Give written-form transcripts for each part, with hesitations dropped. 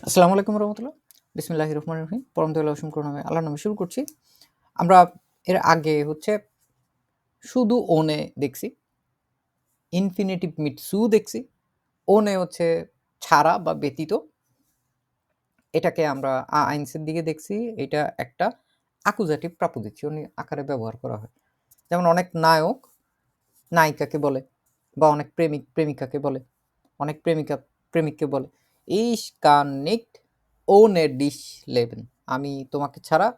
আসসালামু আলাইকুম রহমতুল্লাহ। বিসমিল্লাহির রহমানির রহিম। পরম দয়ালু অসীম করুণাময় আল্লাহর নামে শুরু করছি। আমরা এর আগে শুধু ওনে দেখছি, ইনফিনিটিভ মিট সু দেখছি। ওনে হচ্ছে ছাড়া বা ব্যতীত। এটাকে আমরা আইনসের দিকে দেখছি। এটা একটা অ্যাকুজাটিভ প্রাপোজিশন আকারে ব্যবহার করা হয়। যেমন অনেক নায়ক নায়িকাকে বলে বা অনেক প্রেমিক প্রেমিকাকে বলে, অনেক প্রেমিকা প্রেমিককে বলে, "Ich kann nicht ohne dich leben" আমি তোমাকে ছাড়া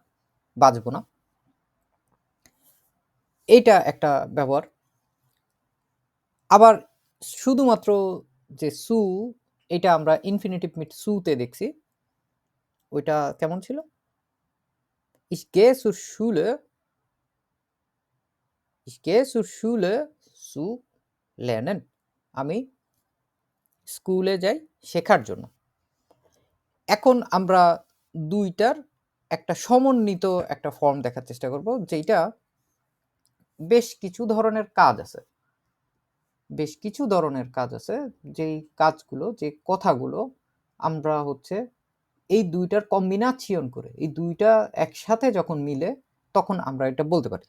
বাঁচব না। এইটা একটা ব্যবহার। আবার শুধুমাত্র যে সু, এটা আমরা ইনফিনিটিভ মিট সুতে দেখছি। ওইটা কেমন ছিল? Ich gehe zur Schule, ich gehe zur Schule zu lernen. আমি স্কুলে যাই শেখার জন্য। এখন আমরা ২ টার একটা সমন্বিত একটা ফর্ম দেখার চেষ্টা করব, যেইটা বেশ কিছু ধরনের কাজ আছে। বেশ কিছু ধরনের কাজ আছে, যেই কাজগুলো, যে কথাগুলো আমরা এই ২ টার কম্বিনেশন করে, এই ২ টা একসাথে যখন মিলে, তখন আমরা এটা বলতে পারি।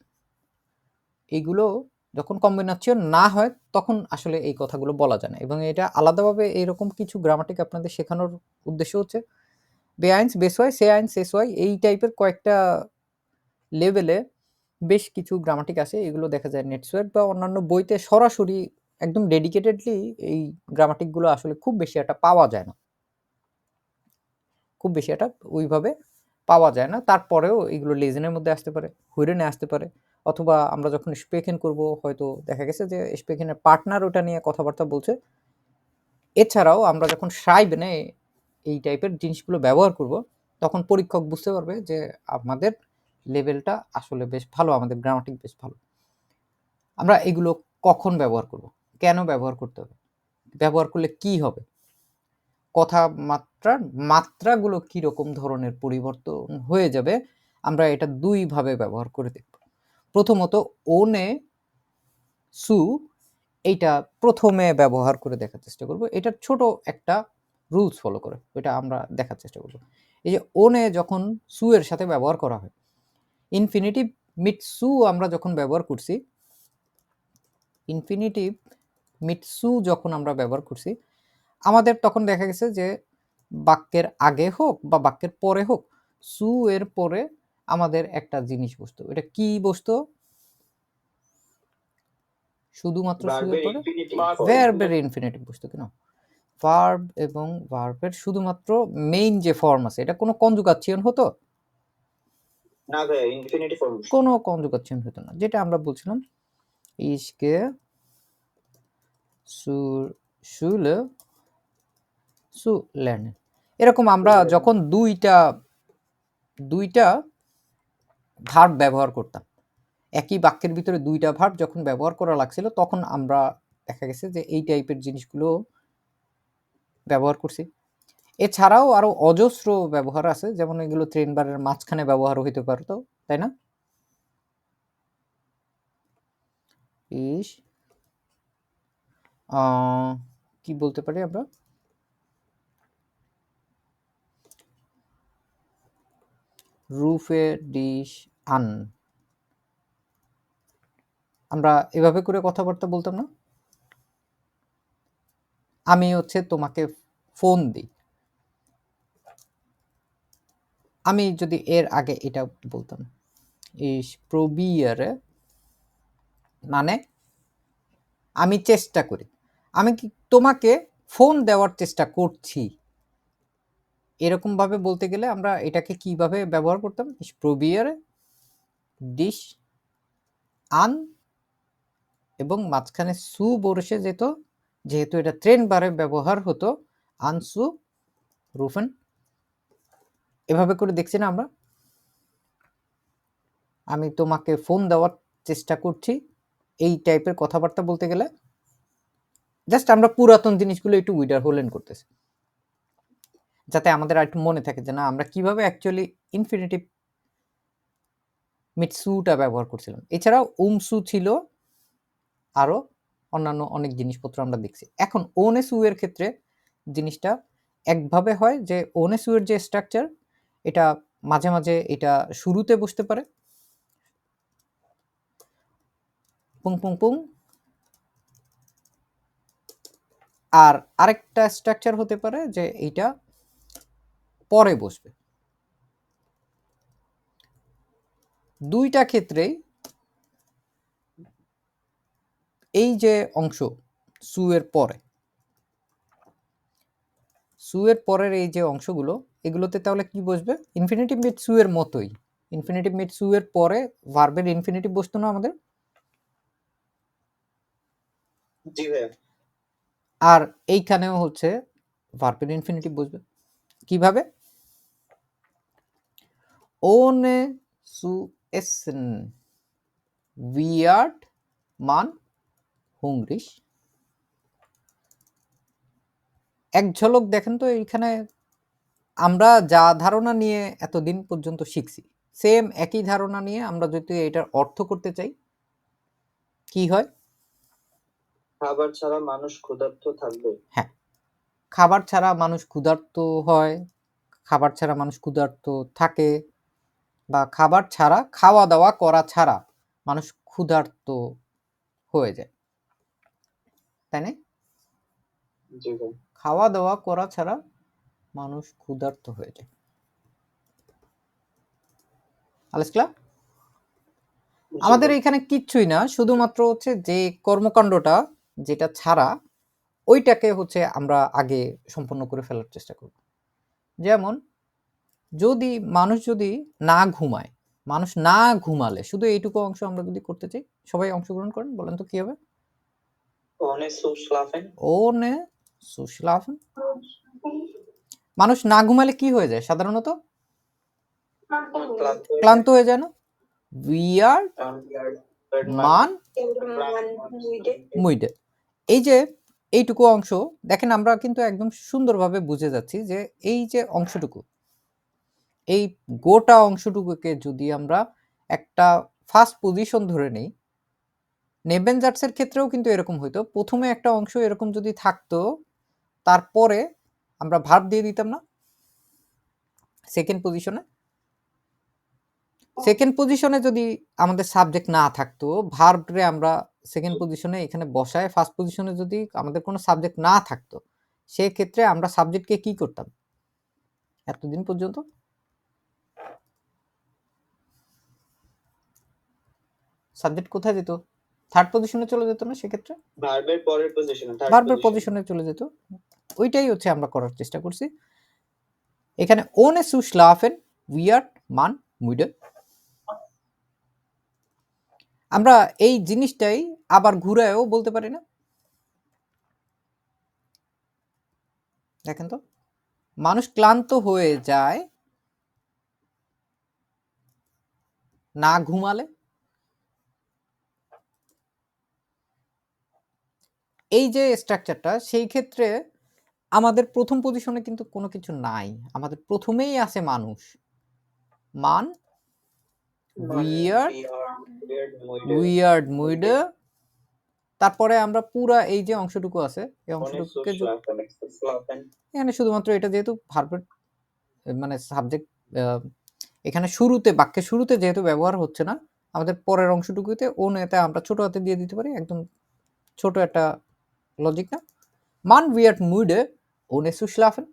এইগুলো যখন কম্বিনেশন না হয়, তখন আসলে এই কথাগুলো বলা যায় না। এবং এটা আলাদাভাবে এরকম কিছু গ্রামাটিক আপনাদের শেখানোর উদ্দেশ্য হচ্ছে, বেআইনস, বেসওয়াই, সেআইনস, এসওয়াই, এই টাইপের কয়েকটা লেভেলে বেশ কিছু গ্রামাটিক আছে। এগুলো দেখা যায় নেটসওয়েট বা অন্যান্য বইতে সরাসরি একদম ডেডিকেটেডলি এই গ্রামাটিকগুলো আসলে খুব বেশি একটা পাওয়া যায় না। খুব বেশি একটা ওইভাবে পাওয়া যায় না। তারপরেও এগুলো লেজেনের মধ্যে আসতে পারে, হুইরেনে আসতে পারে, অথবা আমরা যখন স্পেকেন করব, হয়তো দেখা গেছে যে স্পেকেনের পার্টনার ওটা নিয়ে কথাবার্তা বলছে। এছাড়াও আমরা যখন সাইবেনে এই টাইপের জিনিসগুলো ব্যবহার করব, তখন পরীক্ষক বুঝতে পারবে যে আমাদের লেভেলটা আসলে বেশ ভালো, আমাদের গ্রামাটিক বেশ ভালো। আমরা এগুলো কখন ব্যবহার করব, কেন ব্যবহার করতে হবে, ব্যবহার করলে কি হবে, কথামাত্রার মাত্রাগুলো কিরকম ধরনের পরিবর্তন হয়ে যাবে, আমরা এটা ২ ভাবে ব্যবহার করে দেখব। প্রথমত ওনে সু, এইটা প্রথমে ব্যবহার করে দেখার চেষ্টা করব। এটার ছোট একটা রুলস ফলো করে এটা আমরা দেখার চেষ্টা করব। এই যে ওনে যখন সু এর সাথে ব্যবহার করা হয়, ইনফিনিটিভ মিট সু আমরা যখন ব্যবহার করছি, ইনফিনিটিভ মিট সু যখন আমরা ব্যবহার করছি, আমাদের তখন দেখা গেছে যে বাক্যের আগে হোক বা বাক্যের পরে হোক, সু এর পরে আমাদের একটা জিনিস বসতো। এটা কি বসতো? শুধুমাত্র সু এর ভার্বের পরে ইনফিনিটিভ ভার্বের ইনফিনিটিভ বসতো কেন? ভার্ব এবং ভার্বের শুধুমাত্র মেইন যে ফর্ম আছে, এটা কোনো কনজুগাচ্যন হতো? না ভাই, ইনফিনিটিভ ফর্ম। কোনো কনজুগাচ্যন হতো না। যেটা আমরা বলছিলাম, ইশকে সুর শুলে সু লের্নেন। এরকম আমরা যখন দুইটা ভার্ব ব্যবহার করতাম, একই বাক্যের ভিতরে ২ টা ভার্ব যখন ব্যবহার করা লাগছিল, তখন আমরা দেখা গেছে যে এই টাইপের জিনিসগুলো ব্যবহার করছি। এছাড়াও আরো অজস্র ব্যবহার আছে, যেমন এগুলো ট্রেনবারের মাঝখানে ব্যবহার হইতে পারতো, তাই না? ইস কি বলতে পারি আমরা? রুফে ডিশ আন, আমরা এভাবে করে কথাবার্তা বলতাম না? আমি তোমাকে ফোন দিই, আমি যদি এর আগে এটা বলতাম, ইস প্রবিয়ারে, মানে আমি চেষ্টা করি, আমি কি তোমাকে ফোন দেওয়ার চেষ্টা করছি, এরকম ভাবে বলতে গেলে আমরা এটাকে কিভাবে ব্যবহার করতাম? ইস প্রবিয়ারে ডিশ আন, এবং মাঝখানে সু বসে যেত, যেহেতু এটা ট্রেন বারে ব্যবহার হতো, আনসু রুফেন। এভাবে করে দেখছি না আমরা? আমি তোমাকে ফোন দেওয়ার চেষ্টা করছি, এই টাইপের কথাবার্তা বলতে গেলে জাস্ট আমরা পুরাতন জিনিসগুলো একটু উইডার হোলেন করতেছি, যাতে আমাদের আর একটু মনে থাকে যে না, আমরা কিভাবে অ্যাকচুয়ালি ইনফিনিটিভ মিটসুটা ব্যবহার করছিলাম। এছাড়াও উমসু ছিল, আরো অন্যান্য অনেক জিনিসপত্র আমরা দেখছি। এখন ওনেসু এর ক্ষেত্রে জিনিসটা একভাবে হয় যে ohne zu এর যে স্ট্রাকচার এটা মাঝে মাঝে এটা শুরুতে বসতে পারে পুং পুং পুং, আর আরেকটা স্ট্রাকচার হতে পারে যে এইটা পরে বসবে। দুইটা ক্ষেত্রেই এই যে অংশ সু এর পরে, সু এর পরের এই যে অংশগুলো এগুলোতে তাহলে কি বসবে? ইনফিনিটিভ মিড সু এর মতোই। ইনফিনিটিভ মিড সু এর পরে ভার্বের ইনফিনিটিভ বসতো না আমাদের? জি ভাইয়া। আর এইখানেও হচ্ছে ভার্বের ইনফিনিটিভ বসবে। কিভাবে? ohne zu essen wird man hungrig। এক ঝলক দেখেন তো এইখানে আমরা যা ধারণা নিয়ে এতদিন পর্যন্ত শিখছি সেম একই ধারণা নিয়ে আমরা যদি এটার অর্থ করতে চাই কি হয়? খাবার ছাড়া মানুষ ক্ষুধার্ত থাকবে। হ্যাঁ, খাবার ছাড়া মানুষ ক্ষুধার্ত হয়, খাবার ছাড়া মানুষ ক্ষুধার্ত থাকে, বা খাবার ছাড়া খাওয়া দাওয়া করা ছাড়া মানুষ ক্ষুধার্ত হয়ে যায়, তাই না? জি ভাই। খাওয়া দাওয়া করা ছাড়া মানুষ ক্ষুধার্ত হয়ে যায়। আলেস ক্লিয়ার? আমাদের এখানে কিচ্ছুই না, শুধুমাত্র হচ্ছে যে কর্মকাণ্ডটা যেটা ছাড়া ওইটাকে হচ্ছে আমরা আগে সম্পন্ন করে ফেলার চেষ্টা করব। যেমন যদি মানুষ যদি না ঘুমায়, মানুষ না ঘুমালে শুধু এইটুকু অংশ আমরা যদি করতে চাই, সবাই অংশগ্রহণ করেন, বলেন তো কি হবে? ohne zu schlafen ohne zu schlafen। মানুষ না ঘুমালে কি হয়ে যায় সাধারণত? ক্লান্ত হয়ে যায় না? wir man müde। এই যে এইটুকু অংশ দেখেন আমরা কিন্তু একদম সুন্দরভাবে বুঝে যাচ্ছি যে এই যে অংশটুকু, এই গোটা অংশটুকুকে যদি আমরা একটা ফার্স্ট পজিশন ধরে নেই, নেবেনজার্টসের ক্ষেত্রেও কিন্তু এরকম হইতো। প্রথমে একটা অংশ এরকম যদি থাকতো, তারপরে আমরা ভার্ব দিয়ে দিতাম না সেকেন্ড পজিশনে? সেকেন্ড পজিশনে যদি আমাদের সাবজেক্ট না থাকতো, ভার্বরে আমরা সেকেন্ড পজিশনে এখানে বসায় ফার্স্ট পজিশনে যদি আমাদের কোনো সাবজেক্ট না থাকতো, সেই ক্ষেত্রে আমরা সাবজেক্টকে কি করতাম এতদিন পর্যন্ত? সাবজেক্ট কোথায় যেত? থার্ড পজিশনে চলে যেত না সেক্ষেত্রে? ভার্বের পরের পজিশনে, ভার্বের পজিশনে চলে যেত। ওইটাই হচ্ছে আমরা করার চেষ্টা করছি এখানে। ohne zu schlafen wird man müde। আমরা এই জিনিসটাই আবার ঘুরায়ও বলতে পারি না? দেখেন তো, মানুষ ক্লান্ত হয়ে যায় না ঘুমালে। এই যে স্ট্রাকচারটা, সেই ক্ষেত্রে আমাদের প্রথম পজিশনে কিন্তু কোনো কিছু নাই, আমাদের প্রথমেই আছে মানুষ। মান weird müde, তারপরে আমরা পুরা এই যে অংশটুকু আছে এই অংশটুকুকে এখানে শুধুমাত্র এটা যেহেতু ভার্বের মানে সাবজেক্ট এখানে শুরুতে, বাক্যের শুরুতে যেহেতু ব্যবহার হচ্ছে না, আমাদের পরের অংশটুকুতে ওনেতে আমরা ছোট হাতে দিয়ে দিতে পারি। একদম ছোট একটা লজিক না? মান wird müde ohne zu schlafen।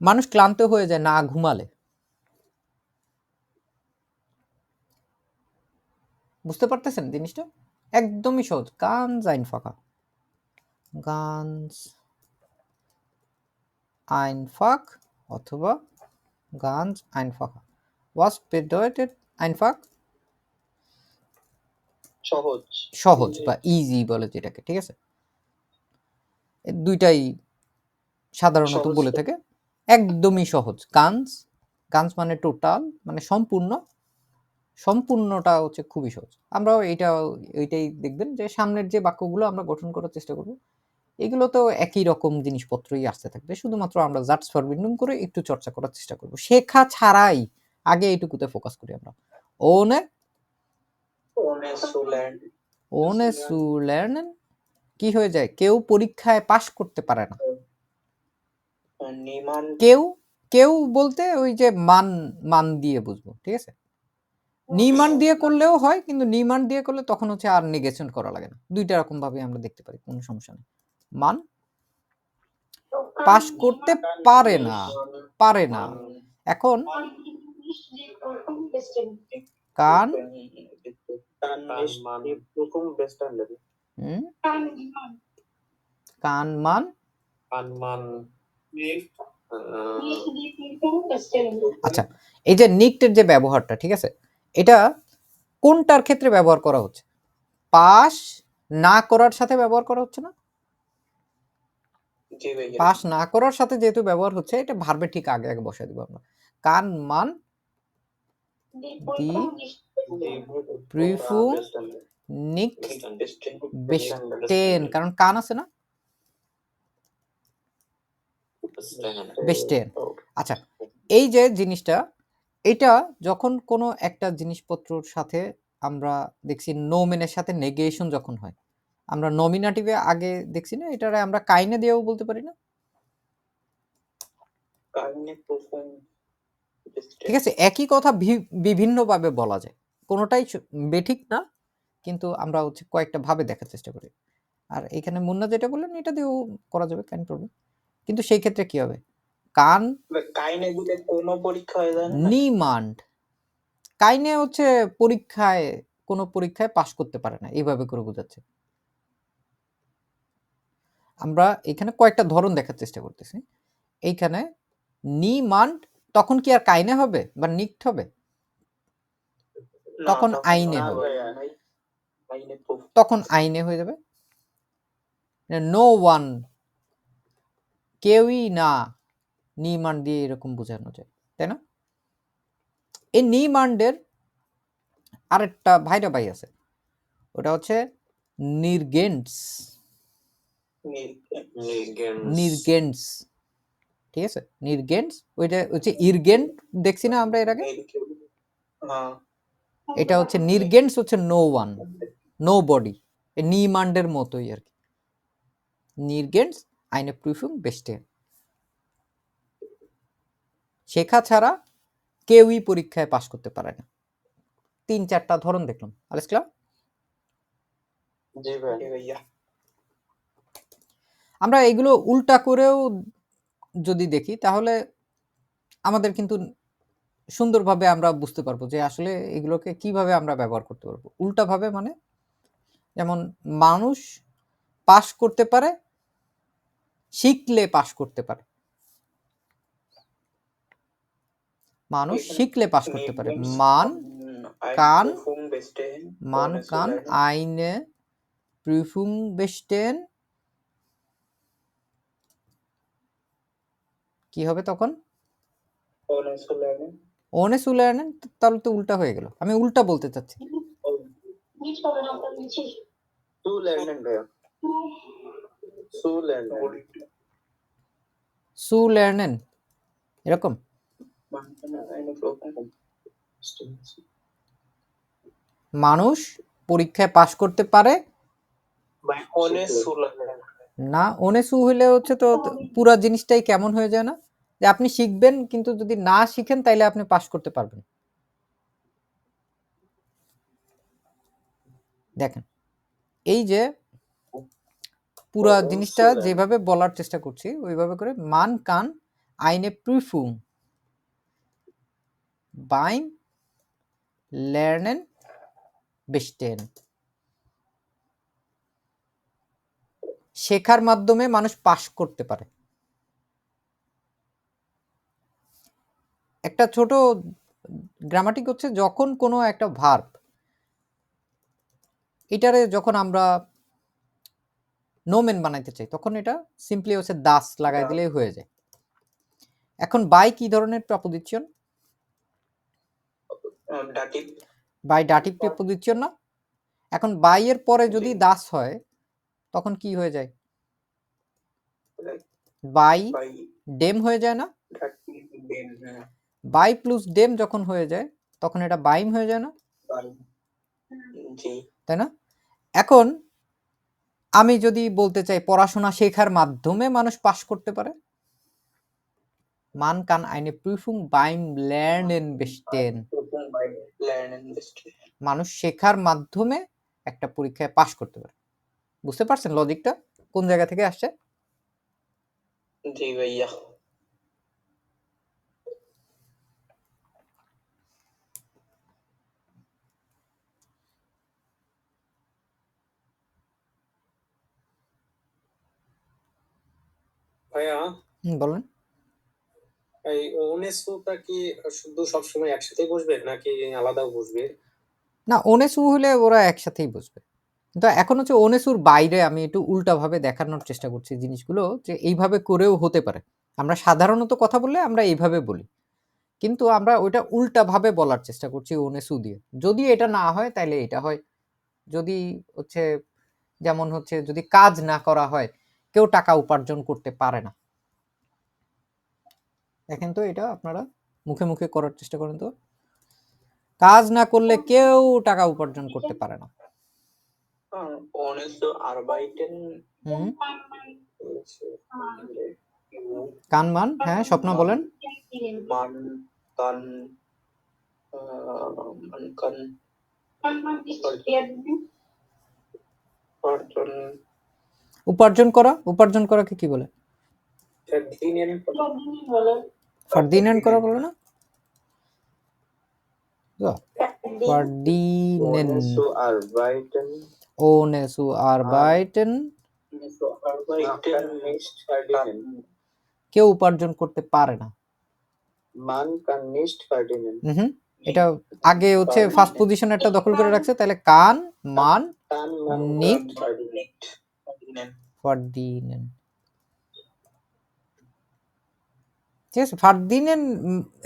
মানুষ ক্লান্ত হয়ে যায় না ঘুমালে। বুঝতে পারতেছেন জিনিসটা? একদমই সহজ। ganz einfacher, ganz einfach অথবা ganz einfacher। was bedeutet einfach? সহজ, সহজ বা ইজি বলে যেটাকে, ঠিক আছে? এই দুইটাই সাধারণত সহজ বলে থাকে। একদমই সহজ। গানস, গানস মানে টোটাল, মানে সম্পূর্ণ। সম্পূর্ণটা হচ্ছে খুবই সহজ। আমরাও এইটাই দেখবেন যে সামনের যে বাক্যগুলো আমরা গঠন করার চেষ্টা করব, এগুলো তো একই রকম জিনিসপত্রই আসতে থাকবে। শুধুমাত্র আমরা জাস্ট ভার্বিন্ডুম করে একটু চর্চা করার চেষ্টা করব। শেখা ছাড়াই আগে এইটুকুতে ফোকাস করি আমরা। ohne zu lernen কি হয়ে যায়? কেউ পরীক্ষায় পাশ করতে পারে না। নিমান কেউ কেউ বলতে ওই যে মান মান দিয়ে বুঝবো, ঠিক আছে? নিমান দিয়ে করলেও হয়, কিন্তু নিমান দিয়ে করলে তখন হচ্ছে আর নেগেশন করা লাগে না। দুইটা রকম ভাবে আমরা দেখতে পারি, কোনো সমস্যা নেই। মান পাস করতে পারে না, পারে না। এখন কান হুম, কান মান আচ্ছা, এই যে নিক্টের যে ব্যবহারটা, ঠিক আছে, এটা কোনটার ক্ষেত্রে ব্যবহার করা হচ্ছে? পাস না করার সাথে ব্যবহার করা হচ্ছে না? জি ভাইয়া পাস না করার সাথে যেহেতু ব্যবহার হচ্ছে, এটা ভার্বের ঠিক আগে আগে বসাই দিব আমরা। কান মান দি Prüfung nicht bestehen, কারণ কান আছে না, bestehen। আচ্ছা, এই যে জিনিসটা, এটা যখন কোনো একটা জিনিসপত্রর সাথে আমরা দেখছি নোমেনের সাথে নেগেশন যখন হয়, আমরা নমিনেটিভে আগে দেখছি না, এটারে আমরা কাইনে দিয়েও বলতে পারি না? ঠিক আছে, একই কথা বিভিন্নভাবে বলা যায়, কোনোটাই বেঠিক না, কিন্তু আমরা হচ্ছে কয়েকটা ভাবে দেখার চেষ্টা করি। আর এখানে মুন্না যেটা বললেন এটা দিয়েও করা যাবে, কেন প্রবলেম, কিন্তু সেই ক্ষেত্রে কি হবে? কান কাইনে দিলে কোনো পরীক্ষা হয়ে যায় না? নিমান্ড, কাইনে হচ্ছে পরীক্ষায়, কোনো পরীক্ষায় পাশ করতে পারে না, এইভাবে করে বোঝাচ্ছে। আমরা এখানে কয়েকটা ধরন দেখার চেষ্টা করতেছি। এইখানে নিমান্ড তখন কি আর কাইনে হবে বা নিক্ট হবে? তখন আইনে হবে, তখন আইনে হয়ে যাবে। নো ওয়ান, কেউই না, নিমান্ড দিয়ে এরকম বোঝানো যায়, তাই না? এই নিমান্ডের আরেকটা ভাইরা ভাই আছে, ওটা হচ্ছে নির্গেন্স, নির্গেন্স, ঠিক আছে, নির্গেন্স। ওইটা হচ্ছে ইরগেন্ট, দেখছি না আমরা এর আগে, এটা হচ্ছে নির্গেন্স, হচ্ছে নো ওয়ান, নো বডি, নিমান্ডের মতোই আর কি। নির্গেন্স আইনে প্রুফিং বেস্টে, শেখা ছাড়া কেউই পরীক্ষায় পাশ করতে পারে না। 3-4টা ধরন দেখলাম, আলেস ক্লাব। জি ভাইয়া আমরা এগুলো উল্টা করেও যদি দেখি, তাহলে আমাদের কিন্তু সুন্দরভাবে আমরা বুঝতে পারবো যে আসলে এগুলোকে কিভাবে আমরা ব্যবহার করতে পারবো। উল্টাভাবে মানে, যেমন মানুষ পাস করতে পারে, শিখলে পাস করতে পারে। মানুষ শিখলে পাস করতে পারে। মান কান, মান কান আইনে প্রুফুং বেস্টেন, কি হবে তখন? ওনে সুলার্নেন, তাহলে তো উল্টা হয়ে গেল, আমি উল্টা বলতে চাচ্ছি। সুলার্নেন এরকম, মানুষ পরীক্ষায় পাশ করতে পারে না। ওনে সু হইলে হচ্ছে তো পুরো জিনিসটাই কেমন হয়ে যায় না, যে আপনি শিখবেন কিন্তু যদি না শিখেন তাইলে আপনি পাশ করতে পারবেন। দেখেন, এই যে পুরো জিনিসটা যেভাবে বলার চেষ্টা করছি ওইভাবে করে, মান কান আইনে প্রুফুং বাইম লের্নেন বেস্টেন, শেখার মাধ্যমে মানুষ পাশ করতে পারে। একটা ছোট গ্রামাটিক হচ্ছে, যখন কোনো একটা ভার্ব, এটারে যখন আমরা নোমেন বানাইতে চাই, তখন এটা সিম্পলি হচ্ছে দাস লাগাই দিলেই হয়ে যায়। এখন বাই কি ধরনের প্রপোজিশন? বাই ডাটিভ প্রিপোজিশন না? এখন বাই এর পরে যদি দাস হয় তখন কি হয়ে যায়? বাই ডেম হয়ে যায় না? বাই প্লাস ডেম যখন হয়ে যায় তখন এটা বাইম হয়ে যায় না? তাই না? এখন আমি যদি বলতে চাই পড়াশোনা শেখার মাধ্যমে মানুষ পাশ করতে পারে, মান কান আইনে প্রুফুং বাইম lernen bestehen Prüfung bei Lernen bestehen. মানুষ শেখার মাধ্যমে একটা পরীক্ষায় পাশ করতে পারে। বুঝতে পারছেন লজিকটা কোন জায়গা থেকে আসছে? জি ভাইয়া। ভাইয়া বলেন। এই ওনেসুটা কি শুধু সবসময় একসাথেই বসবে নাকি আলাদাও বসবে? না, ওনেসু হলে ওরা একসাথেই বসবে। কিন্তু এখন হচ্ছে ওনেসুর বাইরে আমি একটু উল্টাভাবে দেখানোর চেষ্টা করছি জিনিসগুলো যে এইভাবে করেও হতে পারে। আমরা সাধারণত কথা বললে আমরা এইভাবে বলি। কিন্তু আমরা ওইটা উল্টাভাবে বলার চেষ্টা করছি ওনেসু দিয়ে। যদি এটা না হয় তাইলে এটা হয়। যদি হচ্ছে যেমন হচ্ছে যদি কাজ না করা হয় কেউ টাকা উপার্জন করতে পারে না। দেখেন তো এটা আপনারা মুখে মুখে করার চেষ্টা করেন তো। কাজ না করলে কেউ টাকা উপার্জন করতে পারে না। Ohne zu arbeiten হুম man কান মান হ্যাঁ স্বপ্না বলেন। kann man kann উপার্জন করা, উপার্জন করাকে কি বলে? verdienen ফার্দিনেন্ড করা বলে না? ফার্দিনেন ohne zu arbeiten ohne zu arbeiten nicht verdienen. কেউ উপার্জন করতে পারে না। Man kann nicht verdienen. এটা আগে হচ্ছে ফার্স্ট পজিশন একটা দখল করে রাখছে, তাহলে কান মান Kann man nicht verdienen. verdienen ঠিক আছে। ফার্দিনেন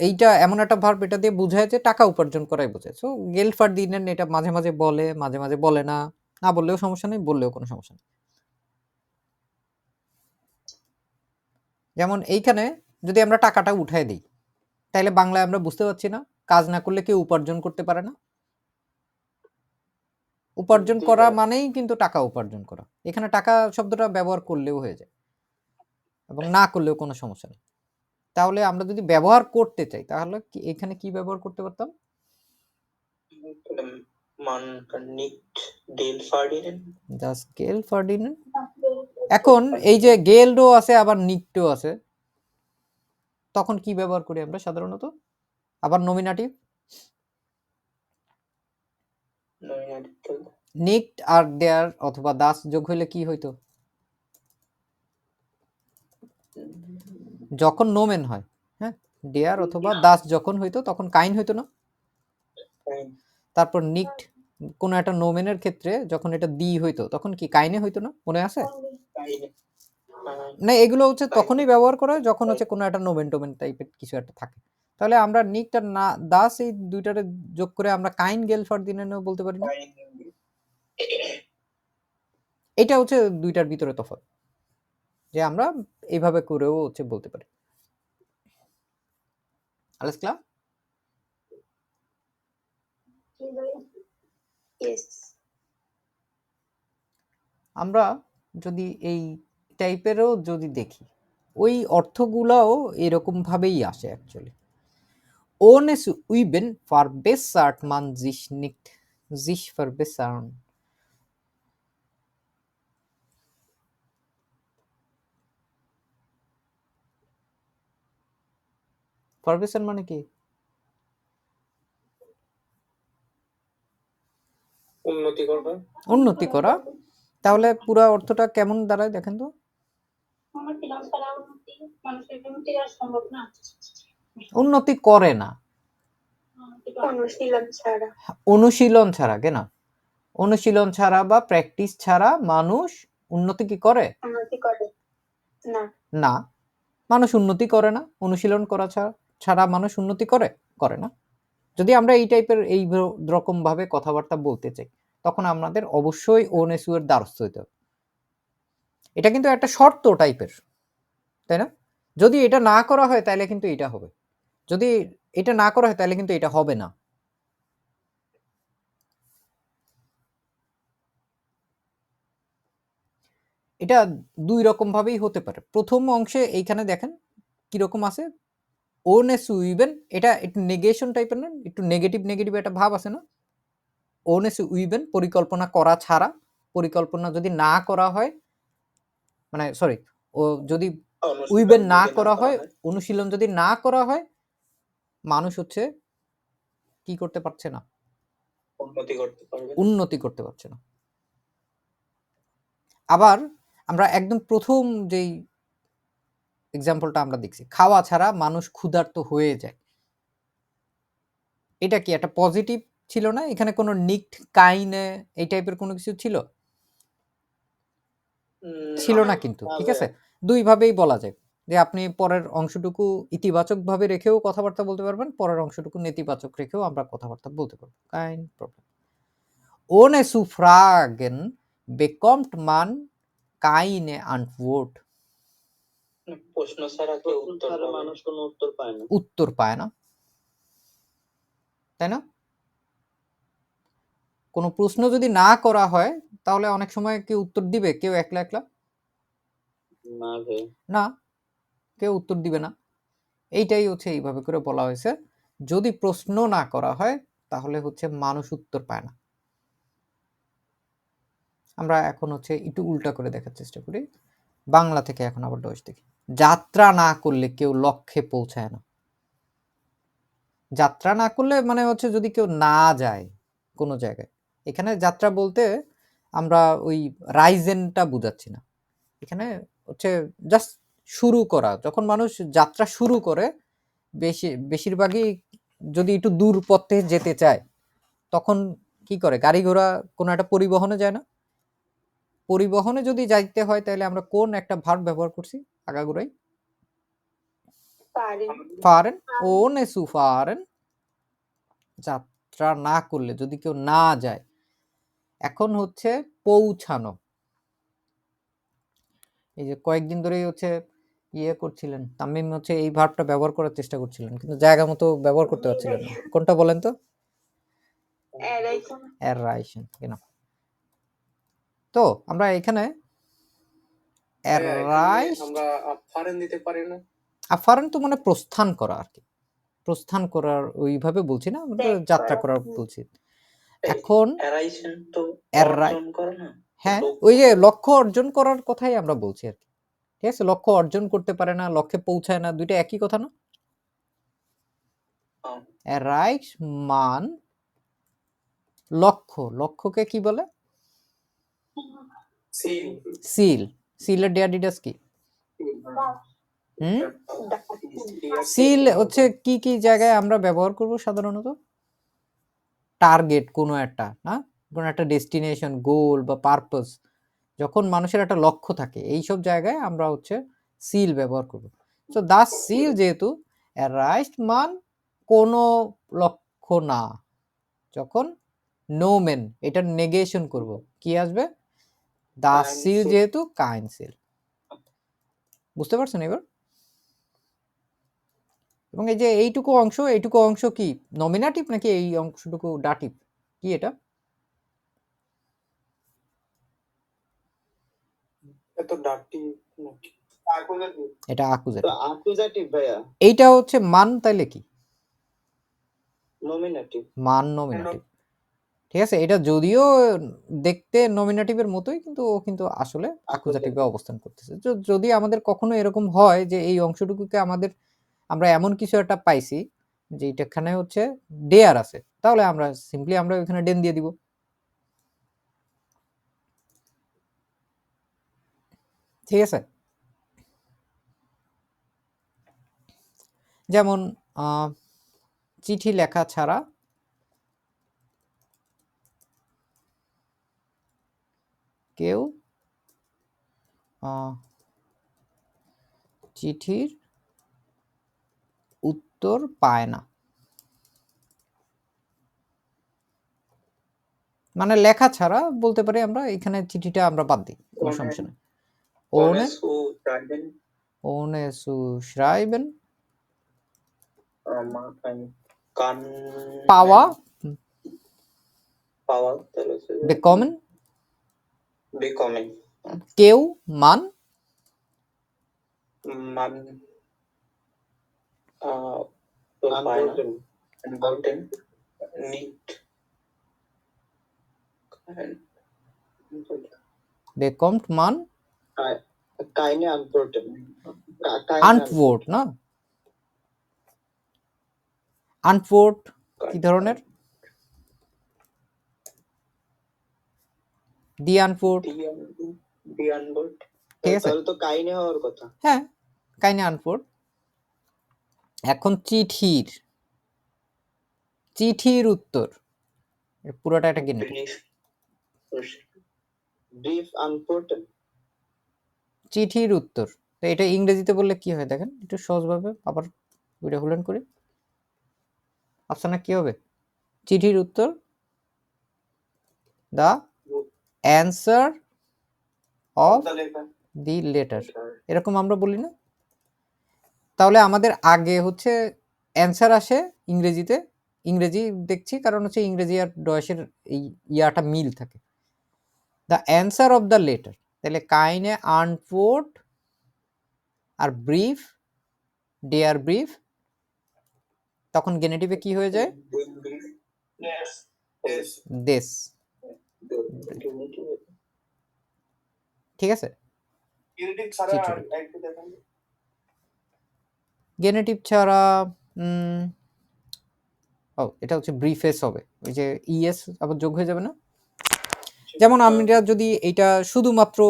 এইটা এমন একটা ভার্ব, এটা দিয়ে বোঝায় যে টাকা উপার্জন করাই বোঝায়। সো গেল ফার্দিনেন এটা মাঝে মাঝে বলে, মাঝে মাঝে বলে না। না বললেও সমস্যা নেই, বললেও কোনো সমস্যা নেই। যেমন এইখানে যদি আমরা টাকাটা উঠায় দিই তাহলে বাংলায় আমরা বুঝতে পারছি না কাজ না করলে কেউ উপার্জন করতে পারে না। উপার্জন করা মানেই কিন্তু টাকা উপার্জন করা। এখানে টাকা শব্দটা ব্যবহার করলেও হয়ে যায় এবং না করলেও কোনো সমস্যা নেই। তাহলে আমরা যদি ব্যবহার করতে চাই তাহলে এখানে কি ব্যবহার করতে পারতাম? Man kann nicht Geld verdienen. Das Geld verdienen। এখন এই যে গেলডো আছে আবার নিকটো আছে, তখন কি ব্যবহার করি আমরা সাধারণত? আবার নমিনাটিভ নিকট আর দেয়ার অথবা দাস যোগ হইলে কি হইতো? যখন নোমেন হয়, হ্যাঁ, দেয়ার অথবা দাস যখন হইতো তখন কাইন হইতো না? তারপর নিকট কোন একটা নোমেনের ক্ষেত্রে যখন এটা দি হইতো তখন কি কাইনে হইতো না? মনে আছে না? এগুলো হচ্ছে তখনই ব্যবহার করা হয় যখন হচ্ছে কোনো একটা নোমেন টোমেন টাইপের কিছু একটা থাকে। তাহলে আমরা নিকট আর না দাস এই দুইটারে যোগ করে আমরা কাইন গেল ফার্দিনেনও বলতে পারি না? এটা হচ্ছে দুইটার ভিতরে তফাৎ, যে আমরা এইভাবে করেও হচ্ছে বলতে পারি। Alles klar? আমরা যদি এই টাইপেরও যদি দেখি ওই অর্থগুলাও এরকম ভাবেই আসে actually. Ohne zu üben verbessert man sich nicht. Sich verbessern. Verbessern মানে কি? উন্নতি করবে। উন্নতি করা। তাহলে পুরো অর্থটা কেমন দাঁড়ায় দেখেন তো? উন্নতি করে না, অনুশীলন ছাড়া। কেন? অনুশীলন ছাড়া বা প্র্যাকটিস ছাড়া মানুষ উন্নতি কি করে না। মানুষ উন্নতি করে না, অনুশীলন করা ছাড়া মানুষ উন্নতি করে না। যদি আমরা এই টাইপের এই রকম ভাবে কথাবার্তা বলতে চাই তখন আমাদের অবশ্যই ওনেসু এর দ্বারস্থ হইতে হবে। এটা কিন্তু একটা শর্ত টাইপের, তাই না? যদি এটা না করা হয় তাহলে কিন্তু এটা হবে, যদি এটা না করা হয় তাহলে কিন্তু এটা হবে না। এটা দুই রকম ভাবেই হতে পারে। প্রথম অংশে এইখানে দেখেন কিরকম আছে, ohne üben, এটা একটু নেগেশন টাইপের না, একটু নেগেটিভ নেগেটিভ একটা ভাব আছে না। ohne üben পরিকল্পনা করা ছাড়া, পরিকল্পনা যদি না করা হয়, মানে সরি, ও যদি উইবেন না করা হয়, অনুশীলন যদি না করা হয়, মানুষ হচ্ছে কি করতে পারছে না, উন্নতি করতে পারছে না। আবার আমরা একদম প্রথম যেই এক্সাম্পলটা আমরা দেখছি, খাওয়া ছাড়া মানুষ ক্ষুধার্ত হয়ে যায়, এটা কি একটা পজিটিভ ছিল না? এখানে কোনো নিক্ট কাইনে এই টাইপের কোনো কিছু ছিল? ছিল না কিন্তু, ঠিক আছে? দুই ভাবেই বলা যায় যে আপনি পরের অংশটুকু ইতিবাচক ভাবে রেখেও কথাবার্তা বলতে পারবেন, পরের অংশটুকু নেতিবাচক রেখেও আমরা কথাবার্তা বলতে পারবো। কাইন problem. Ohne zu fragen bekommt man keine Antwort. প্রশ্ন ছাড়া কেউ উত্তর পাবে না। মানুষ কোনো উত্তর পায় না। উত্তর পায় না, তাই না? কোনো প্রশ্ন যদি না করা হয় তাহলে অনেক সময় কেউ উত্তর দিবে, কেউ একলা একলা না ভাই, না, কেউ উত্তর দিবে না। এইটাই হচ্ছে এইভাবে করে বলা হয়েছে, যদি প্রশ্ন না করা হয় তাহলে হচ্ছে মানুষ উত্তর পায় না। আমরা এখন হচ্ছে একটু উল্টা করে দেখার চেষ্টা করি, বাংলা থেকে এখন আবার ডয়েশ দেখি। যাত্রা না করলে কেউ লক্ষ্যে পৌঁছায় না। যাত্রা না করলে মানে হচ্ছে যদি কেউ না যায় কোনো জায়গায়, এখানে যাত্রা বলতে আমরা ওই রাইজেনটা বুঝাচ্ছি না, এখানে হচ্ছে জাস্ট শুরু করা। যখন মানুষ যাত্রা শুরু করে, বেশিরভাগই যদি একটু দূর পথে যেতে চায় তখন কি করে, গাড়ি ঘোড়া কোনো একটা পরিবহনে যায় না? পরিবহনে যদি যাইতে হয় তাহলে আমরা কোন একটা ভার্ব ব্যবহার করছি আগাগোড়াই? ফারেন। ohne zu fahren, যাত্রা না করলে, যদি কেউ না যায়। এখন হচ্ছে পৌঁছানো, এই যে কয়েকদিন ধরেই হচ্ছে ইয়ে করছিলেন তামিম, হচ্ছে এই ভার্বটা ব্যবহার করার চেষ্টা করছিলেন কিন্তু জায়গা মতো ব্যবহার করতে পারছিলেন না। কোনটা বলেন তো? erreichen, genau। তো আমরা এখানে erreicht, আমরা ফারেন দিতে পারি না। আফারেন তো মানে প্রস্থান করা আর কি, প্রস্থান করার ওইভাবে বলছি না, আমরা যাত্রা করার বলছি। এখন অ্যারাইশন তো Arri- অর্জন করে না। হ্যাঁ, ওই যে লক্ষ্য অর্জন করার কথাই আমরা বলছি আর কি, ঠিক আছে? লক্ষ্য অর্জন করতে পারে না, লক্ষ্যে পৌঁছায় না, দুইটা একই কথা না? হ্যাঁ। erreicht মান লক্ষ্য, লক্ষ্যকে কি বলে? সিল। সিল। সিলের ডেয়াডিডাস কি? সিল হচ্ছে কি কি জায়গায় আমরা ব্যবহার করব সাধারণত? টার্গেট কোনো একটা, না কোনো একটা ডেস্টিনেশন, গোল বা পারপাস, যখন মানুষের একটা লক্ষ্য থাকে এইসব জায়গায় আমরা হচ্ছে সিল ব্যবহার করব। সো দা সিল যেহেতু রাইট মান কোনো লক্ষ্য না, যখন নো মেন এটা নেগেশন করব, কি আসবে? দা সিল যেহেতু কাইন সিল। বুঝতে পারছেন এবার? এবং এই যে এইটুকু অংশ কি নমিনেটিভ নাকি এই অংশটুকু ডাটিভ? কি এটা? এটা ডাটি নাকি অ্যাকুজাটিভ? এটা আকুজেটিভ। অ্যাকুজাটিভ ভাইয়া। এইটা হচ্ছে মান, তাইলে কি নমিনেটিভ। মান নমিনেটিভ, ঠিক আছে? এটা যদিও দেখতে নমিনেটিভের মতোই কিন্তু ও কিন্তু আসলে আকুজাটিভে অবস্থান করতেছে। যদি আমাদের কখনো এরকম হয় যে এই অংশটুকুকে আমরা এমন কিছু একটা পাইছি যে এখানে হচ্ছে ডেয়ার আছে, তাহলে আমরা সিম্পলি আমরা ওখানে ডেন দিয়ে দিব। ঠিক আছে? যেমন চিঠি লেখা ছাড়া কেউ চিঠির উত্তর পায় না, মানে লেখা ছাড়া বলতে পারি আমরা, এখানে চিঠিটা আমরা বাদ দিই, কোনো সমস্যা নেই। ohne zu schreiben পাওয়া, bekommen কেউ মান উত্তর পায় না। Antworten nicht. bekommt man Keine Antworten. Antwort না? Antwort কি ধরনের? Die Antwort, Die Antwort. ঠিক আছে? তাহলে তো কাইনে হওয়ার কথা। হ্যাঁ, keine Antwort। এখন চিঠির উত্তর, পুরোটা একটা গেনেটিভ। Brief Antworten. চিঠির উত্তর, তো এটা ইংরেজিতে বললে কি হয় দেখেন একটু সহজভাবে, আবার ওইটা হুলেন করি। আফসানা কি হবে? চিঠির উত্তর the answer of the letter, এরকম আমরা বলি না? তাহলে আমাদের আগে হচ্ছে অ্যান্সার আসে ইংরেজিতে, ইংরেজি দেখছি কারণ হচ্ছে ইংরেজি আর ডয়েশের এই ইয়াটা মিল থাকে। The answer of the letter, তাহলে কাইনে আনপোর্ট আর ব্রিফ, ডেয়ার ব্রিফ, তখন গেনেটিভে কি হয়ে যায়? দেশ। ঠিক আছে, গেনেটিভ ছাড়া এটা হচ্ছে ব্রিফেস হবে, ওই যে ইএস আবার যোগ হয়ে যাবে না? যেমন আমরা যদি এটা শুধুমাত্র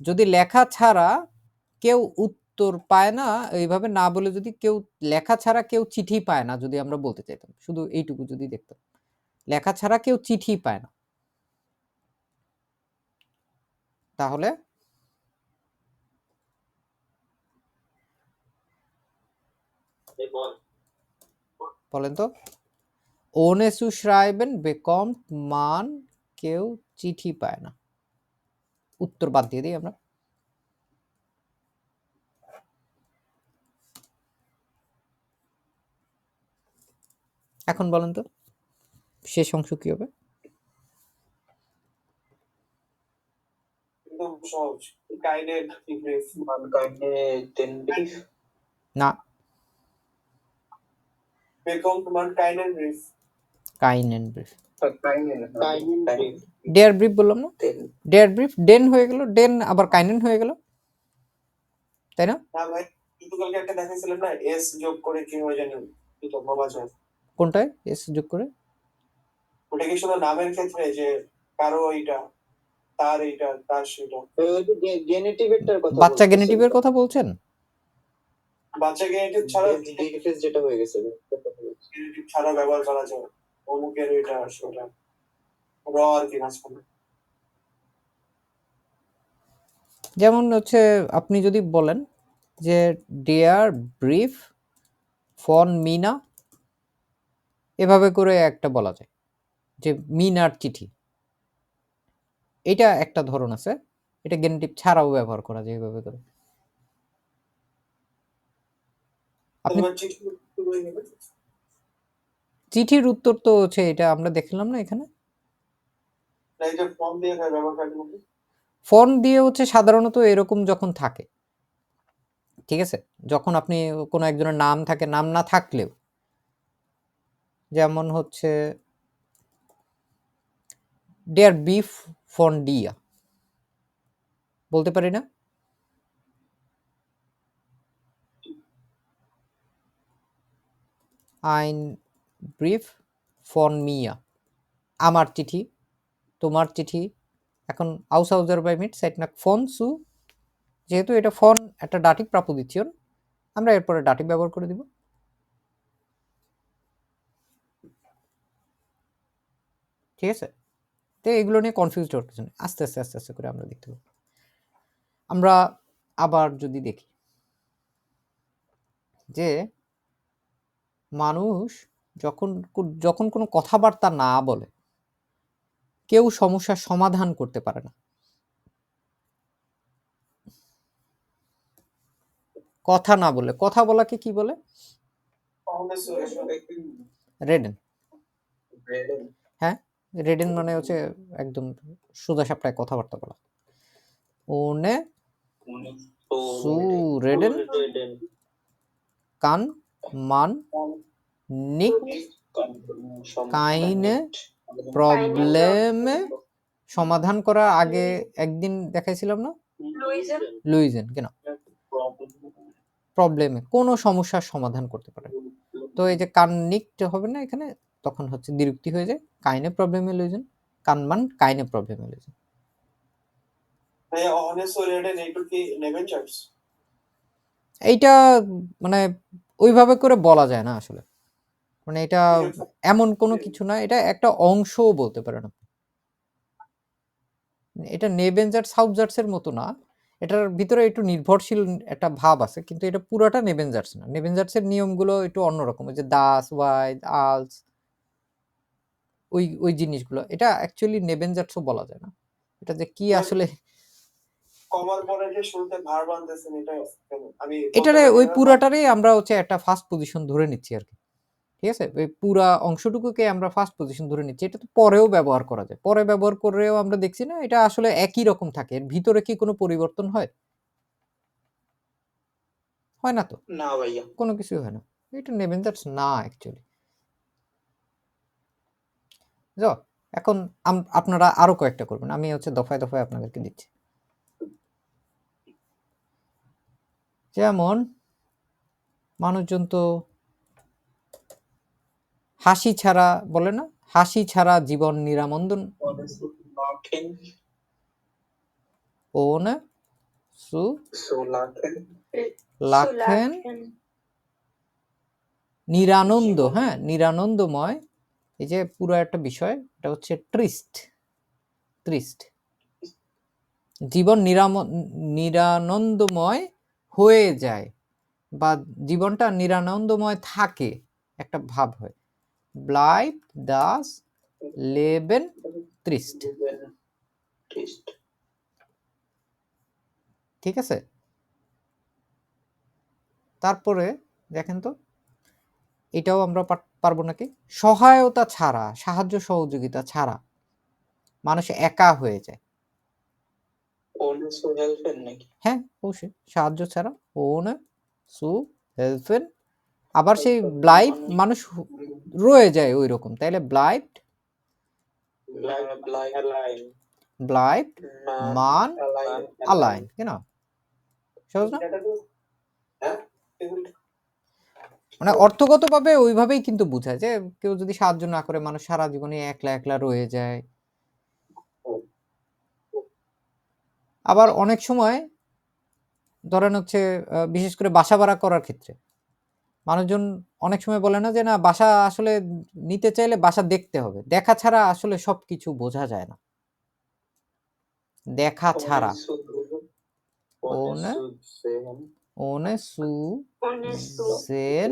যদি লেখা ছাড়া কেউ উত্তর পায় না এইভাবে না বলে, যদি কেউ লেখা ছাড়া কেউ চিঠি পায় না যদি আমরা বলতে চাইতাম, শুধু এইটুকু যদি দেখতাম, লেখা ছাড়া কেউ চিঠি পায় না, তাহলে বলেন তো, ohne zu schreiben bekommt man, কেউ চিঠি পায় না, উত্তর বাদ দিয়ে দিই আমরা। এখন বলেন তো শেষ অংশ কি হবে? না, কাইনেন ব্রিফ, ডেয়ার ব্রিফ বললাম না? ডেয়ার ব্রিফ ডেন হয়ে গেল, ডেন আবার কাইনেন হয়ে গেল, তাই না? কোনটায় এস যোগ করে? ওটা কি শুধু নামের ক্ষেত্রে যে কারো এইটা, তার এইটা, তার সেটা? জেনেটিভের কথা বাচ্চা গেনেটিভের কথা বলছেন? বাচ্চা গেনেটিভ ছাড়া ডিফেন্স যেটা হয়ে গেছে, গেনেটিভ ছাড়া ব্যবহার করা যায় অমুকের এটা সেটা, র আর কি মাঝখানে। যেমন হচ্ছে আপনি যদি বলেন যে ডিয়ার ব্রিফ ফন মিনা, এভাবে করে একটা বলা যায় যে মিনার চিঠি, এটা একটা ধরন আছে, এটা গেনেটিভ ছাড়াও ব্যবহার করা যায় এভাবে করে। আপনি চিঠির উত্তর তো হচ্ছে এটা আমরা দেখলাম না এখানে, ফোন দিয়ে হচ্ছে সাধারণত এরকম যখন থাকে, ঠিক আছে, যখন আপনি কোনো একজনের নাম থাকে, নাম না থাকলেও, যেমন হচ্ছে ডিয়ার বিফ ফন ডিয়া বলতে পারি না? আইন ব্রিফ ফন মিয়া, আমার চিঠি, তোমার চিঠি। এখন আউসাউজার বাই মিট সাইট না ফোন সু, যেহেতু এটা ফোন একটা ডাটিভ প্রাপোজিশন, আমরা এরপরে ডাটিভ ব্যবহার করে দিব। ঠিক আছে, তো এগুলো নিয়ে কনফিউজ হওয়ার কিছু নেই, আস্তে আস্তে আস্তে আস্তে করে আমরা দেখতে পাবো। আমরা আবার যদি দেখি যে মানুষ যখন যখন কোনো কথাবার্তা না বলে, কেউ সমস্যার সমাধান করতে পারে না। কথা না বলে, কথা বলাকে কি বলে? রেডেন। হ্যাঁ, রেডেন মানে হচ্ছে একদম সোজা সাপটায় কথাবার্তা বলা। ওনে সু রেডেন কান মান নিক কাইনে প্রবলেমে সমাধান করার আগে একদিন দেখাইছিলাম না, লুইজেন কেন প্রবলেমে কোনো সমস্যার সমাধান করতে পারে। তো এই যে কাননিক্ট হবে না এখানে, তখন হচ্ছে দ্বিরুক্তি হয়ে যায় কাইনে প্রবলেমে লুইজেন, কানমান কাইনে প্রবলেমে লুইজেন। এইটা মানে ওইভাবে করে বলা যায় না আসলে, মানে এটা এমন কোনো কিছু না, এটা একটা অংশও বলতে পারে না। এটা নেবেনজার্স সাউথজার্সের মতো না, এটার ভিতরে একটু নির্ভরশীল একটা ভাব আছে, কিন্তু এটা পুরাটা নেবেনজার্স না। নেবেনজার্সের নিয়মগুলো একটু অন্যরকম, যে দাস ওয়াইদ আলস ওই ওই জিনিসগুলো, এটা অ্যাকচুয়ালি নেবেনজার্সও বলা যায় না। এটা যে কি আসলে কমার পরে যে শুরুতে ভার্ব আনতেছেন, এটা আমি এটারে ওই পুরাটারে আমরা হচ্ছে একটা ফার্স্ট পজিশন ধরে নিচ্ছি আর কি, ঠিক আছে? ওই পুরা অংশটুকুকে আমরা ফার্স্ট পজিশন ধরে নিচ্ছি। এটা তো পরেও ব্যবহার করা যায়, পরে ব্যবহার করেও আমরা দেখছি না এটা আসলে একই রকম থাকে, এর ভিতরে কি কোনো পরিবর্তন হয়? হয় না তো, না ভাইয়া, কোনো কিছুই হয় না। এটা নেবেনজার্স না অ্যাকচুয়ালি। এখন আপনারা আরো কয়েকটা করবেন, আমি হচ্ছে দফায় দফায় আপনাদেরকে দিচ্ছি। যেমন মানুষজন তো হাসি ছাড়া বলে না, হাসি ছাড়া জীবন নিরামন্দন ওনে সু লাখেন নিরানন্দ, হ্যাঁ নিরানন্দময়। এই যে পুরো একটা বিষয়, এটা হচ্ছে ট্রিস্ট জীবন নিরানন্দময় হয়ে যায়, বা জীবনটা নিরানন্দময় থাকে, একটা ভাব হয়। ব্লাইব দাস লেবেন ট্রিস্ট, ঠিক আছে? তারপরে দেখেন তো এটাও আমরা পারবো নাকি, সহায়তা ছাড়া, সাহায্য সহযোগিতা ছাড়া মানুষ একা হয়ে যায়। হ্যাঁ অবশ্যই, সাহায্য ছাড়া ওনে সু হেল্পেন, আবার সেই ব্লাইব মানুষ রয়ে যায় ওই রকম, তাইলে ব্লাইব মান আলাইন, কেন সহজ না? মানে অর্থগতভাবে ওইভাবেই কিন্তু বোঝায় যে কেউ যদি সাহায্য না করে মানুষ সারা জীবনে একলা একলা রয়ে যায়। আবার অনেক সময় ধরেন হচ্ছে বিশেষ করে বাসা ভাড়া করার ক্ষেত্রে মানুষজন অনেক সময় বলে না যে না বাসা আসলে নিতে চাইলে বাসা দেখতে হবে, দেখা ছাড়া আসলে সবকিছু বোঝা যায় না, দেখা ছাড়া ওনে সু সেন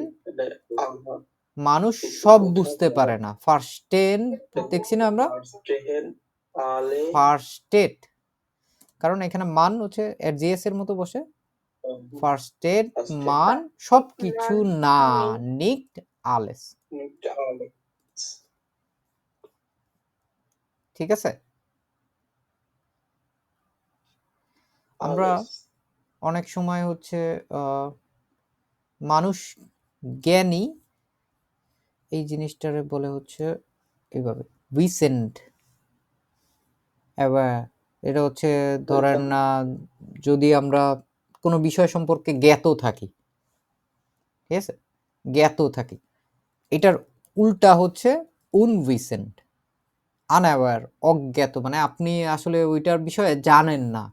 মানুষ সব বুঝতে পারে না। ফার্স্টেন দেখছি না আমরা, ফার্স্টেড, কারণ এখানে মান হচ্ছে জিএস এর মতো বসে, ফার্স্টেড মান সবকিছু না, নিক্ট আলেস, ঠিক আছে? আমরা অনেক সময় হচ্ছে মানুষ জ্ঞানী এই জিনিসটারে বলে হচ্ছে এইভাবে উইসেন্ট এবার, এটা হচ্ছে ধরেন না যদি আমরা কোনো বিষয় সম্পর্কে জ্ঞাত থাকি, ঠিক আছে, জ্ঞাত থাকি, এটার উল্টা হচ্ছে উনউইসেন্ট, আনঅ্যাওয়ার, অজ্ঞাত, মানে আপনি আসলে ওইটার বিষয়ে জানেন না।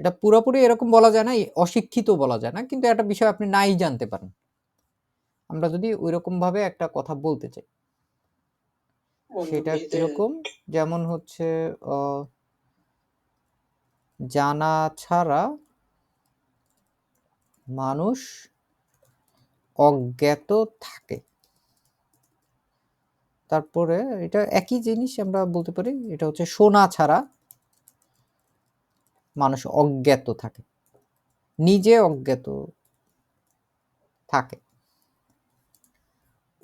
এটা পুরোপুরি এরকম বলা যায় না, অশিক্ষিত বলা যায় না, কিন্তু একটা বিষয় আপনি নাই জানতে পারেন, আমরা যদি ওইরকম ভাবে একটা কথা বলতে চাই সেটা কিরকম, যেমন হচ্ছে জানা ছাড়া মানুষ অজ্ঞাত থাকে। তারপরে এটা একই জিনিস আমরা বলতে পারি, এটা হচ্ছে শোনা ছাড়া মানুষ অজ্ঞাত থাকে, নিজে অজ্ঞাত থাকে,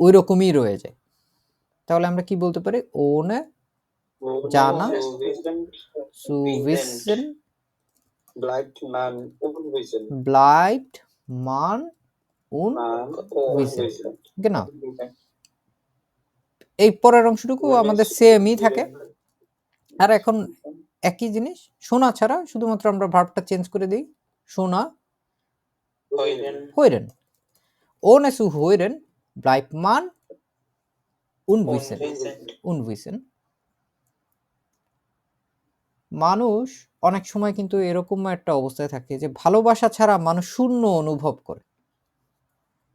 ওই রকমই রয়ে যায়। তাহলে আমরা কি বলতে পারি, ওনে জানা সুভিসেন ব্লাইট মান unwissend, genau। এই পরের অংশটুকু আমাদের সেমই থাকে। আর এখন একই জিনিস, শোনা ছাড়া শুধুমাত্র আমরা ভার্বটা চেঞ্জ করে দিই, শোনা hören। ohne zu hören bleibt man unwissend। মানুষ অনেক সময় কিন্তু এরকম একটা অবস্থায় থাকে যে ভালোবাসা ছাড়া মানুষ শূন্য অনুভব করে।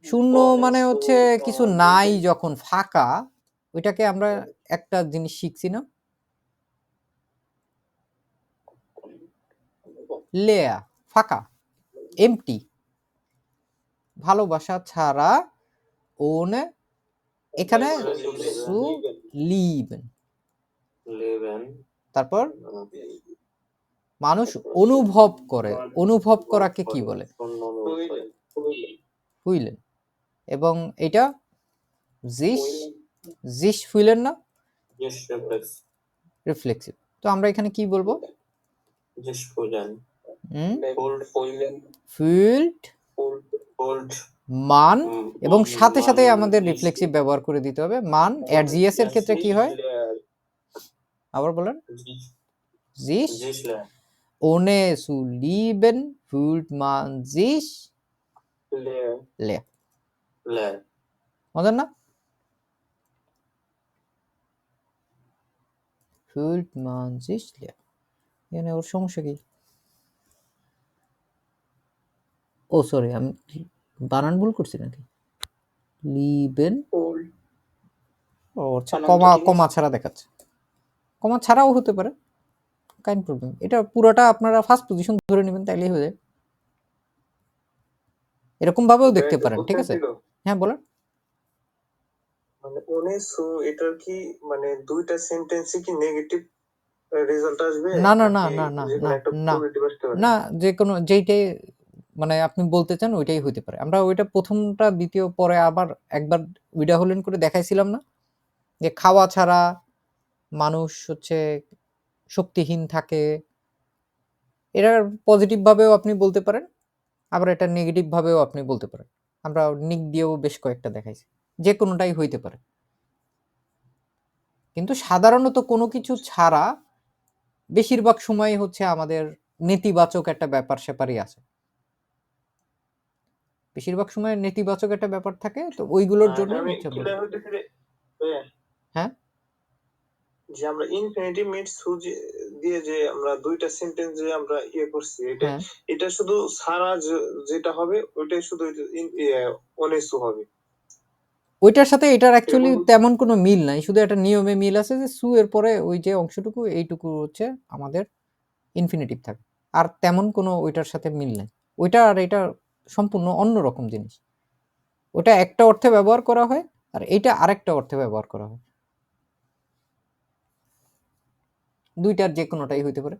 শূন্য মানে হচ্ছে কিছু নাই, যখন ফাঁকা, ওইটাকে আমরা একটা জিনিস শিখছি না, লেয়া, ফাঁকা, এমটি। ভালোবাসা ছাড়া ওনে, এখানে সু লিবেন। তারপর মানুষ অনুভব করে, অনুভব করাকে কি বলে? ফুইলেন। এবং এটা জিস ফুইলেন না, রিফ্লেক্সিভ। তো আমরা এখানে কি বলবো? ফুইল্ড মান, এবং সাথে সাথে আমাদের রিফ্লেক্সিভ ব্যবহার করে দিতে হবে। মান এর এর ক্ষেত্রে কি হয়? আবার বলেন। জিস ohne zu lieben fühlt man sich leer। মজার না? fühlt man sich leer। এখানে ওর সমস্যা কি? ও সরি, আমি বানান ভুল করছি নাকি? লিবেন, ও আচ্ছা, কমা ছাড়া দেখাচ্ছে। কমা ছাড়াও হতে পারে, কাইন্ড প্রবলেম। এটা পুরোটা আপনারা ফার্স্ট পজিশন ধরে নেবেন, তাইলেই হয়ে যায়। এরকম ভাবেও দেখতে পারেন, ঠিক আছে? হ্যাঁ বলেন। মানে ওনেসু এটার কি মানে দুইটা সেন্টেন্সে কি নেগেটিভ রেজাল্ট আসবে? না না না না না না না, যে কোনো যেইটাই মানে আপনি বলতে চান ওইটাই হইতে পারে। আমরা ওইটা প্রথমটা দ্বিতীয় পরে আবার একবার উইডাহলেন করে দেখাইছিলাম না, যে খাওয়া ছাড়া মানুষ হচ্ছে শক্তিহীন থাকে। এটা পজিটিভ ভাবেও আপনি বলতে পারেন, আবার এটা নেগেটিভ ভাবেও আপনি বলতে পারেন। আমরা নিক দিয়েও বেশ কয়েকটা দেখাইছি, যে কোনোটাই হইতে পারে। কিন্তু সাধারণত কোনো কিছু ছাড়া বেশিরভাগ সময় হচ্ছে আমাদের নেতিবাচক একটা ব্যাপার স্যাপারই আছে। বেশিরভাগ সময় নেতিবাচক একটা ব্যাপার থাকে, তো ওইগুলোর জন্য হ্যাঁ, যে আমরা ইনফিনিটিভ মিট সু দিয়ে যে আমরা দুইটা সেন্টেন্স যে আমরা করছি, এটা শুধু সারা যেটা হবে ওইটাই শুধু অনেসু হবে। ওইটার সাথে এটার অ্যাকচুয়ালি তেমন কোনো মিল নাই, শুধু একটা নিয়মে মিল আছে যে সু এর পরে ওই যে অংশটুকু, এইটুকু হচ্ছে আমাদের ইনফিনিটিভ থাকে। আর তেমন কোনো ওইটার সাথে মিল নাই। ওইটা আর এটা সম্পূর্ণ অন্যরকম জিনিস। ওটা একটা অর্থে ব্যবহার করা হয়, আর এইটা আরেকটা অর্থে ব্যবহার করা হয়। দুইটার যে কোনোটাই হইতে পারে।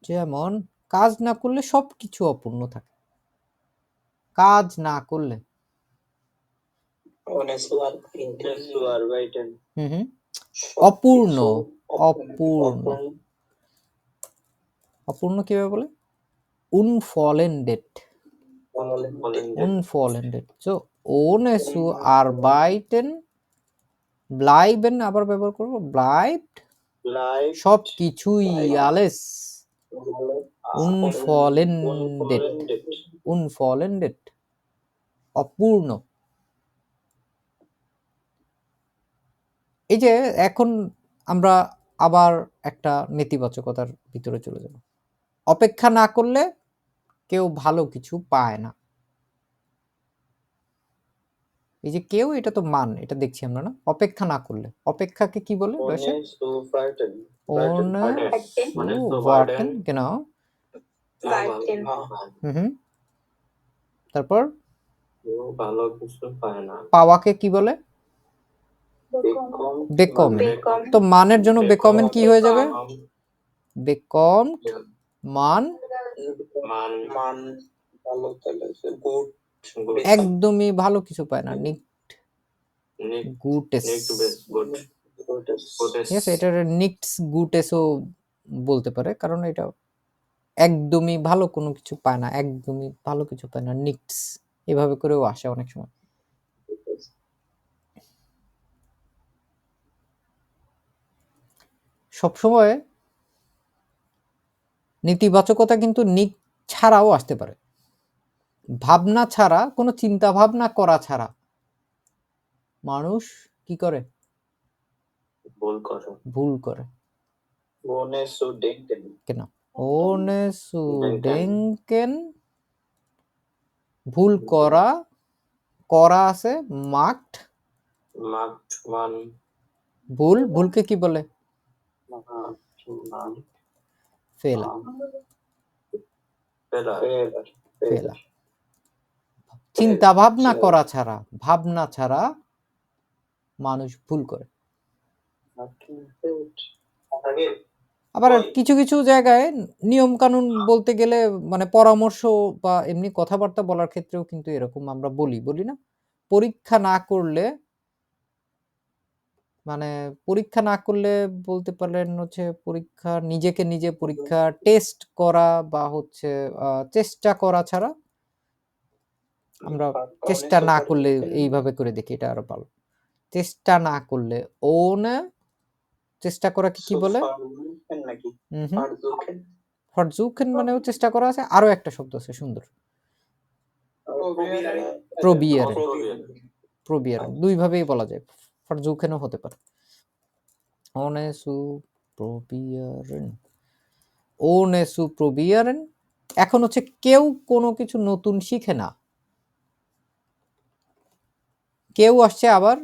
যেমন কাজ না করলে সবকিছু অপূর্ণ থাকে। কাজ না করলে অপূর্ণ, অপূর্ণ, অপূর্ণ কিভাবে বলে? unvollendet, unvollendet। So ohne zu arbeiten bleiben, আবার ব্যবহার করব bleibt, সব কিছুই alles unvollendet, unvollendet, অপূর্ণ। এই যে এখন আমরা আবার একটা নেতিবাচকতার ভিতরে চলে যাব। অপেক্ষা না করলে কেউ ভালো কিছু পায় না। এই যে কেউ, এটা তো মান, এটা দেখছি আমরা না। অপেক্ষা না করলে, অপেক্ষাকে কি বলে? warten, genau। তারপর ভালো কিছু পায় না। পাওয়াকে কি বলে? bekommen। তো মানের জন্য bekommen কি হয়ে যাবে? bekommt মান, ভালো, তাহলে গুড, একদমই ভালো কিছু পায় না। nicht gutes, ঠিক আছে, এটার নিক্টস গুটেসও বলতে পারে, কারণ এটা একদমই ভালো কোনো কিছু পায় না, একদমই ভালো কিছু পায় না, নিক্টস এভাবে করেও আসে অনেক সময়। সবসময় নেতিবাচকতা কিন্তু নিক ছাড়াও আসতে পারে, ভাবনা ছাড়া, কোনো চিন্তা ভাবনা করা ছাড়া মানুষ কি করে, ভুল করে। কেন ওনে সুডেঙ্কেন, ভুল করা, করা আছে মাক্ট, ভুল, ভুলকে কি বলে, ফেলা, ফেলা। চিন্তা ভাবনা করা ছাড়া, ভাবনা ছাড়া মানুষ ভুল করে। আবার কিছু কিছু জায়গায় নিয়ম কানুন বলতে গেলে মানে পরামর্শ বা এমনি কথাবার্তা বলার ক্ষেত্রেও কিন্তু এরকম আমরা বলি না, পরীক্ষা না করলে, মানে পরীক্ষা না করলে বলতে পারেন হচ্ছে পরীক্ষা, নিজেকে নিজে পরীক্ষা টেস্ট করা বা হচ্ছে চেষ্টা করা ছাড়া, আমরা চেষ্টা না করলে এইভাবে করে দেখি, এটা আরো ভালো। চেষ্টা না করলে ওনে, চেষ্টা করাকে কি বলে, ফরজুকেন মানেও চেষ্টা করা আছে, আরো একটা শব্দ আছে সুন্দর, প্রবিয়ারেন, প্রবিয়ারেন, দুই ভাবেই বলা যায়, ফরজুকেনও হতে পারে। ওনেসু প্রবিয়ারেন, ওনেসু প্রবিয়ারেন। এখন হচ্ছে কেউ কোনো কিছু নতুন শিখে না, কেউ আসছে আবার,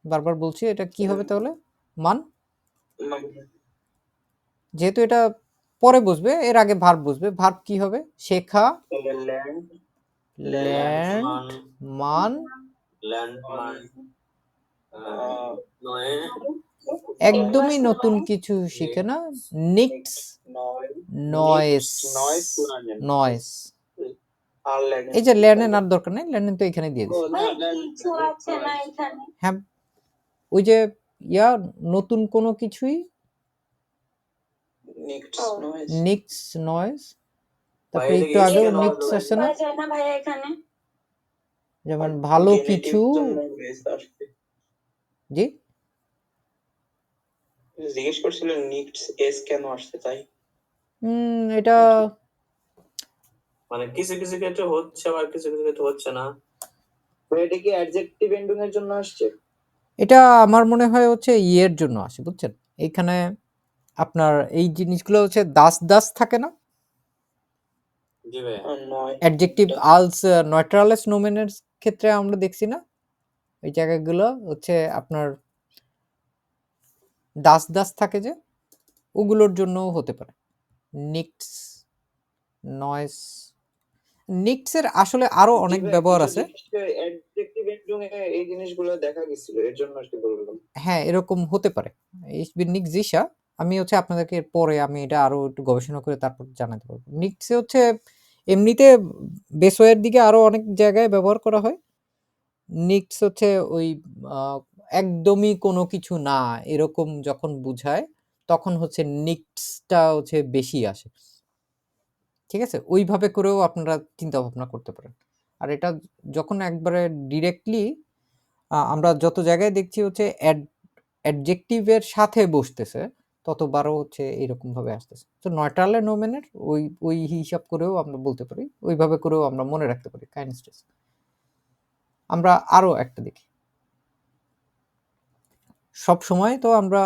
বারবার বলছি, এটা কি হবে তাহলে, মান, যেহেতু এটা পরে বসবে, এর আগে ভার্ব বসবে, ভার্ব কি হবে, শেখা, ল্যান্ড, মান, একদমই নতুন কিছু শিখে না, নিক্টস, নয়েস, নয়েস। এই যে ল্যান্ডেন আর দরকার নেই, ল্যান্ডেন তো এখানে দিয়ে দিচ্ছি। হ্যাঁ, ওই যে ইয়া নতুন কোনো কিছুই, নিক্টস, নয়েস, তারপরে একটু আগেও নিক্টস আসছে না, যেমন ভালো কিছু, জি জিজ্ঞেস করছিলেন নিক্টস এস কেন আসছে, তাই এটা মানে কিছু কিছু ক্ষেত্রে হচ্ছে, আবার কিছু কিছু ক্ষেত্রে হচ্ছে না। এটা কি অ্যাডজেক্টিভ এন্ডিং এর জন্য আসছে? এটা আমার মনে হয় হচ্ছে ইয়ের জন্য আসে, বুঝছেন, এইখানে আপনার এই জিনিসগুলো হচ্ছে দাস দাস থাকে না, জি ভাই, অ্যাডজেক্টিভ আলস নয়ট্রালেস নোমেনের ক্ষেত্রে আমরা দেখছি না, এই জায়গাগুলো হচ্ছে আপনার দাস দাস থাকে, যে ওগুলোর জন্যও হতে পারে, নিক্টস, নয়েস। নিক্টসের আসলে আরো অনেক ব্যবহার আছে, অ্যাডজেক্টিভ এন্ডিং এ এই জিনিসগুলো দেখা গেছিল, এর জন্য আর কি বললাম। হ্যাঁ এরকম হতে পারে, ich bin nicht sicher, আমি হচ্ছে আপনাদেরকে পরে আমি এটা আরো একটু গবেষণা করে তারপর জানাতে পারবো। নিক্টসে হচ্ছে এমনিতে বেসওয়ের দিকে আরো অনেক জায়গায় ব্যবহার করা হয়, নিক্টস হচ্ছে ওই একদমই কোনো কিছু না এরকম যখন বুঝায়, তখন হচ্ছে নিক্টসটা হচ্ছে বেশি আসে, ঠিক আছে, ওইভাবে করেও আপনারা চিন্তা ভাবনা করতে পারেন। আর এটা যখন একবারে ডিরেক্টলি আমরা যত জায়গায় দেখছি হচ্ছে অ্যাডজেক্টিভের সাথে বসতেছে, ততবারও হচ্ছে এরকম ভাবে আসতেছে, তো নয়ট্রালের নোমেনের ওই ওই হিসাব করেও আমরা বলতে পারি, ওইভাবে করেও আমরা মনে রাখতে পারি কাইন্ডনেস। আমরা আরো একটা দেখি, সব সময় তো আমরা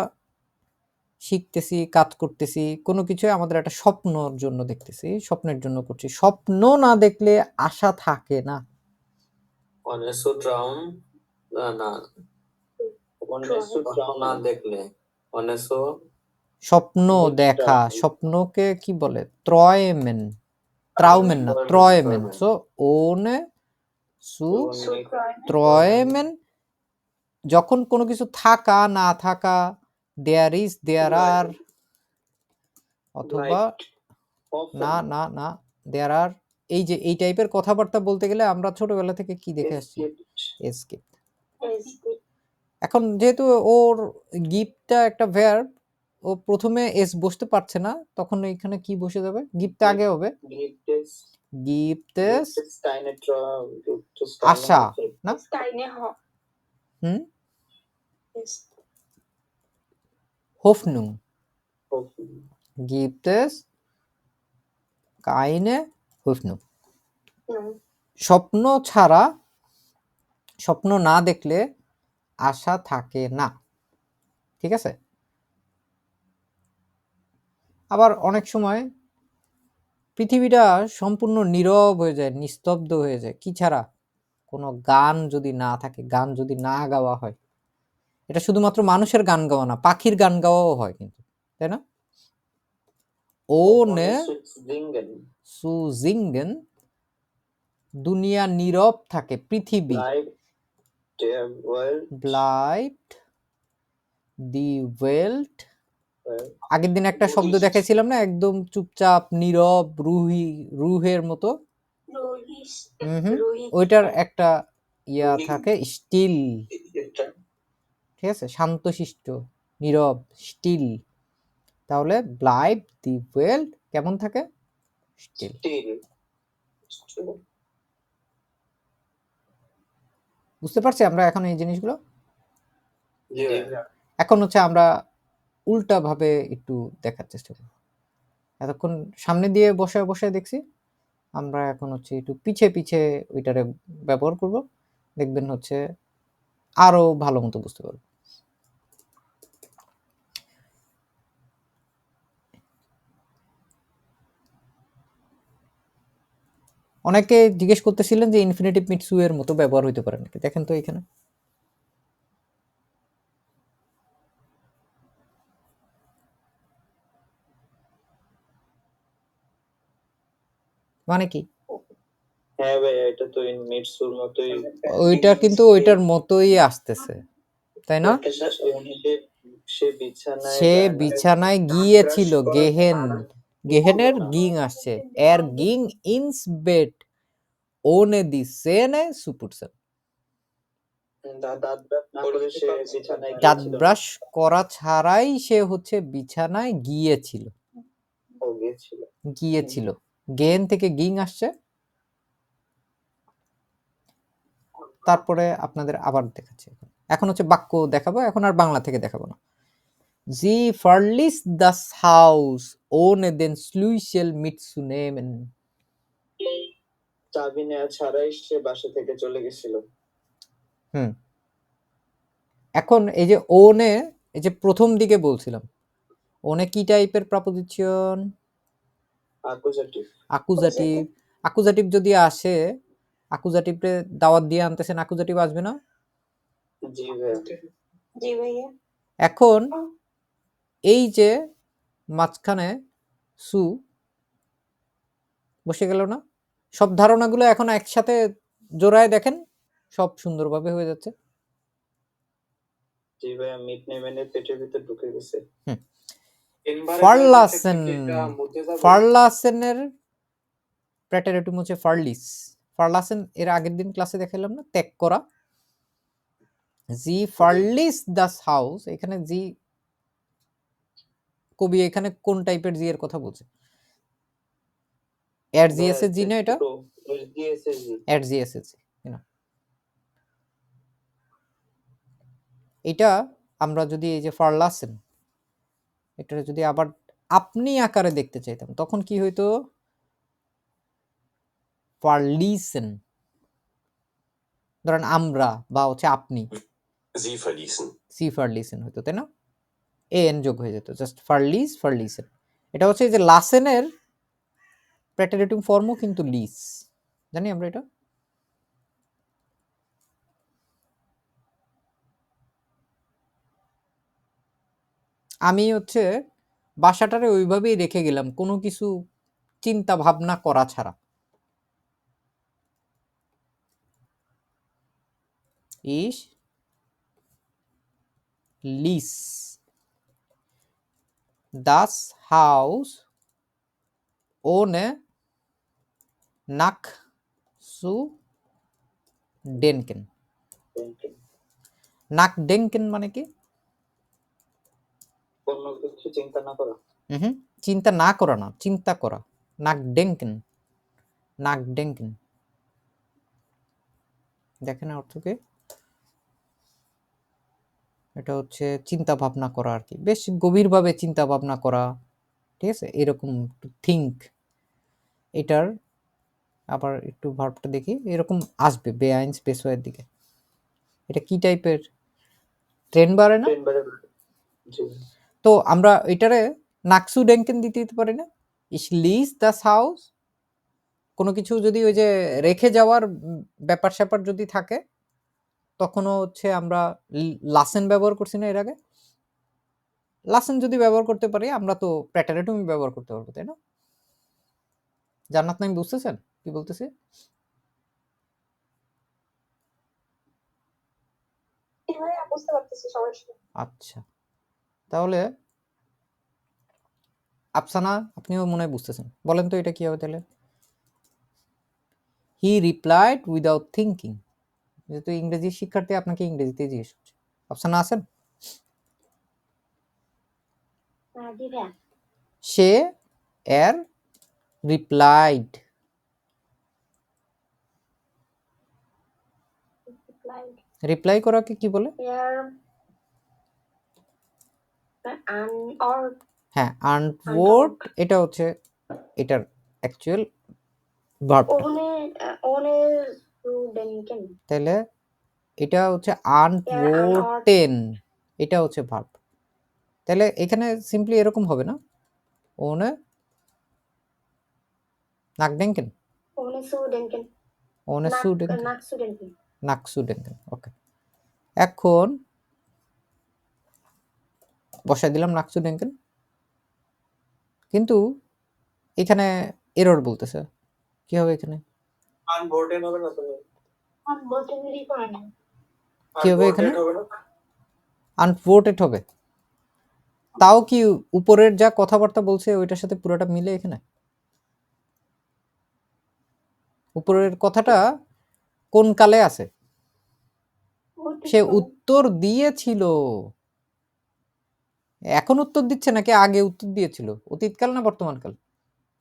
শিখতেছি, কাজ করতেছি, কোনো কিছু আমাদের একটা স্বপ্নর জন্য দেখতেছি, স্বপ্নের জন্য করছি, স্বপ্ন না দেখলে আশা থাকে না, অনেসো ট্রাউন না, অনেসো না দেখলে, অনেসো স্বপ্ন দেখা, স্বপ্নকে কি বলে, ত্রয়মেন, ট্রাউমেন না, ত্রয়মেন, সো ওনে সু ত্রয়মেন, যখন কোনো কিছু থাকা না থাকা, দেয়ার ইজ, দেয়ার আর, অথবা না না না, দেয়ার আর, এই যে এই টাইপের কথাবার্তা বলতে গেলে আমরা ছোটবেলা থেকে কি দেখে আসছি, এসকেপ, এখন যেহেতু ওর গিফটটা একটা ভার্ব, ও প্রথমে এস বসতে পারছে না, তখন এখানে কি বসে যাবে? গিফটটা আগে হবে গিফটেস গিফটেস স্টাইনে আশা না? Steine হুম, ist হোফনুং গিফটেস কাইনে হোফনুং। স্বপ্ন ছাড়া, স্বপ্ন না দেখলে আশা থাকে না, ঠিক আছে? আবার অনেক সময় পৃথিবীটা সম্পূর্ণ নীরব হয়ে যায়, নিস্তব্ধ হয়ে যায়, কি ছাড়া? কোনো গান যদি না থাকে, গান যদি না গাওয়া হয়। এটা শুধুমাত্র মানুষের গান গাওয়া না, পাখির গান গাওয়াও হয় কিন্তু, তাই না? ওনে সুজিঙ্গেন, দুনিয়া নীরব থাকে, পৃথিবী ব্লাইট দি ওয়েল্ট। আগের দিন একটা শব্দ দেখেছিলাম না, একদম চুপচাপ নীরব, রুহের মতো। ওইটার একটা ইয়া থাকে, স্টিল, ঠিক আছে, শান্তশিষ্ট, নীরব, স্টিল। তাহলে ব্লাইট দি ওয়েল্ট কেমন থাকে? স্টিল। বুঝতে পারছি আমরা এখন এই জিনিসগুলো? এখন হচ্ছে আমরা উল্টা ভাবে একটু দেখার চেষ্টা করব। এতক্ষণ সামনে দিয়ে বসায় বসায় দেখছি, আমরা এখন হচ্ছে একটু পিছে পিছে ওইটারে ব্যবহার করব, দেখবেন হচ্ছে আরো ভালো মতো বুঝতে পারব। অনেকে জিজ্ঞেস করতেছিলেন যে ইনফিনিটিভ মিট সু এর মতো ব্যবহার হইতে পারে নাকি। দেখেন তো এখানে মানে কি? হ্যাঁ ভাই, এটা তো মিটসুর মতোই। ওইটা কিন্তু ওইটার মতোই আসতেছে, তাই না? সে বিছানায় গিয়েছিল, গেহেন, গেহেনের গিং আসছে, এর গিং ইনস বেড ওনে দি সেনে সুপুটসেন। দাঁত ব্রাশ করা ছাড়াই সে হচ্ছে বিছানায় গিয়েছিল, গিয়েছিল, গেহেন থেকে গিং আসছে। তারপরে আপনাদের আবার দেখাচ্ছি, এখন হচ্ছে বাক্য দেখাবো, এখন আর বাংলা থেকে দেখাবো না। জি ফারলিস দাস হাউস ওনে দেন স্লুইসেল মিটসুনেমেন। চাবি নেওয়া ছাড়াই সে বাসা থেকে চলে গেছিল। এখন এই যে ওনে, এই যে প্রথম দিকে বলছিলাম, ওনে কি টাইপের প্রপোজিশন? অ্যাকুজাটিভ। আকুজাটিভ। আকুজাটিভ যদি আসে, আকুজাটিভে দাওয়াত দিয়ে আনতেছেন, আকুজাটিভ আসবে না? জি ভাই। জি ভাইয়া। এখন এই যে মাঝখানে সু বসে গেল না, সব ধারণাগুলো এখন একসাথে জোড়ায় দেখেন, সব সুন্দরভাবে হয়ে যাচ্ছে। জি ভাই, মিট নেমেনের পেটের ভিতর ঢুকে গেছে। ফারলাসেন, ফারলাসেনের প্রেটারেটিভ হচ্ছে ফারলিস। ফারলাসেন এর আগের দিন ক্লাসে দেখালাম না, ত্যাগ করা। জি ফারলিস দাস হাউস, এখানে জি কবি এখানে কোন টাইপের জি এর কথা বলছে? এর জি এস এর জি না এটা? এর জি এস এর জি না। এটা আমরা যদি এই যে ফারলাসেন, এটা যদি আবার আপনি আকারে দেখতে চাইতাম, তখন কি হইতো? ফারলিসেন। ধরেন আমরা বা হচ্ছে আপনি, Sie verließen. সি ফারলিসেন হইতো, তাই না? এ এন যোগ হয়ে যেত, জাস্ট ফারলিস, ফারলিসেন। এটা হচ্ছে এই যে লাসেনের প্রেটারেটিভ ফর্মও কিন্তু লিস, জানি আমরা এটা। আমি হচ্ছে বাসাটারে ওইভাবেই রেখে গেলাম, কোনো কিছু চিন্তা ভাবনা করা ছাড়া। ইস লিস দাস হাউস ওনে নাক সু ডেনকেন। নাক ডেঙ্কেন মানে কি? কোনো কিছু চিন্তা না করা। হুম, চিন্তা না করা না, চিন্তা করা। নাক ডেঙ্কেন, নাক ডেঙ্কেন। দেখেন অর্থ কি? এটা হচ্ছে চিন্তা ভাবনা করা আর কি, বেশ গভীরভাবে চিন্তা ভাবনা করা, ঠিক আছে, এরকম টু থিঙ্ক। এটার আবার একটু ভার্বটা দেখি, এরকম আসবে বেআইন স্পেসওয়ের দিকে। এটা কি টাইপের? ট্রেন বারে না? ট্রেন বারে জি তো আমরা এটারে নাকসু ডেঙ্কেন দিতে পারি না? ইস লিজ দাস হাউস, কোনো কিছু যদি ওই যে রেখে যাওয়ার ব্যাপার স্যাপার যদি থাকে, তখনও হচ্ছে আমরা লাসেন ব্যবহার করছি না এর আগে? লাসেন যদি ব্যবহার করতে পারি, আমরা তো প্রেটারেটুমি ব্যবহার করতে পারবো, তাই না? জান্নাত নাইম বুঝতেছেন কি বলতেছি? এভাবে বুঝতে পারতেছি, সমস্যা। আচ্ছা, তাহলে আফসানা আপনিও মনে হয় বুঝতেছেন, বলেন তো এটা কি হবে তাহলে? হি রিপ্লাইড উইদাউট থিঙ্কিং। যেহেতু ইংরেজি শিক্ষার্থী, আপনাকে ইংরেজিতে জিজ্ঞেস করছে। আফসানা আছেন? জি ভাইয়া। সে এর রিপ্লাইড, রিপ্লাই করাকে কি বলে? হ্যাঁ, আনওয়ার্ড, এটা হচ্ছে এটার অ্যাকচুয়াল ভার্বটা। তাহলে এটা হচ্ছে আনওয়ার্টেন, এটা হচ্ছে ভার্ব। তাহলে এখানে সিম্পলি এরকম হবে না? One নাকডেঙ্কেন, one সুডেঙ্কেন, নাকসুডেঙ্কেন। ওকে, এখন বসাই দিলাম নাকসুডেঙ্কেন, কিন্তু এখানে এরর বলতেছে। কি হবে এখানে? আনবোর্ডেড হবে না তুমি? কি হবে এখানে? Unboarded হবে না? আনভোটেড হবে। তাও কি উপরের যা কথাবার্তা বলছে ওইটার সাথে পুরোটা মিলে এখানে? উপরের কথাটা কোন কালে আছে? সে উত্তর দিয়েছিল। এখন উত্তর দিচ্ছে নাকি আগে উত্তর দিয়েছিল? অতীতকাল না বর্তমানকাল?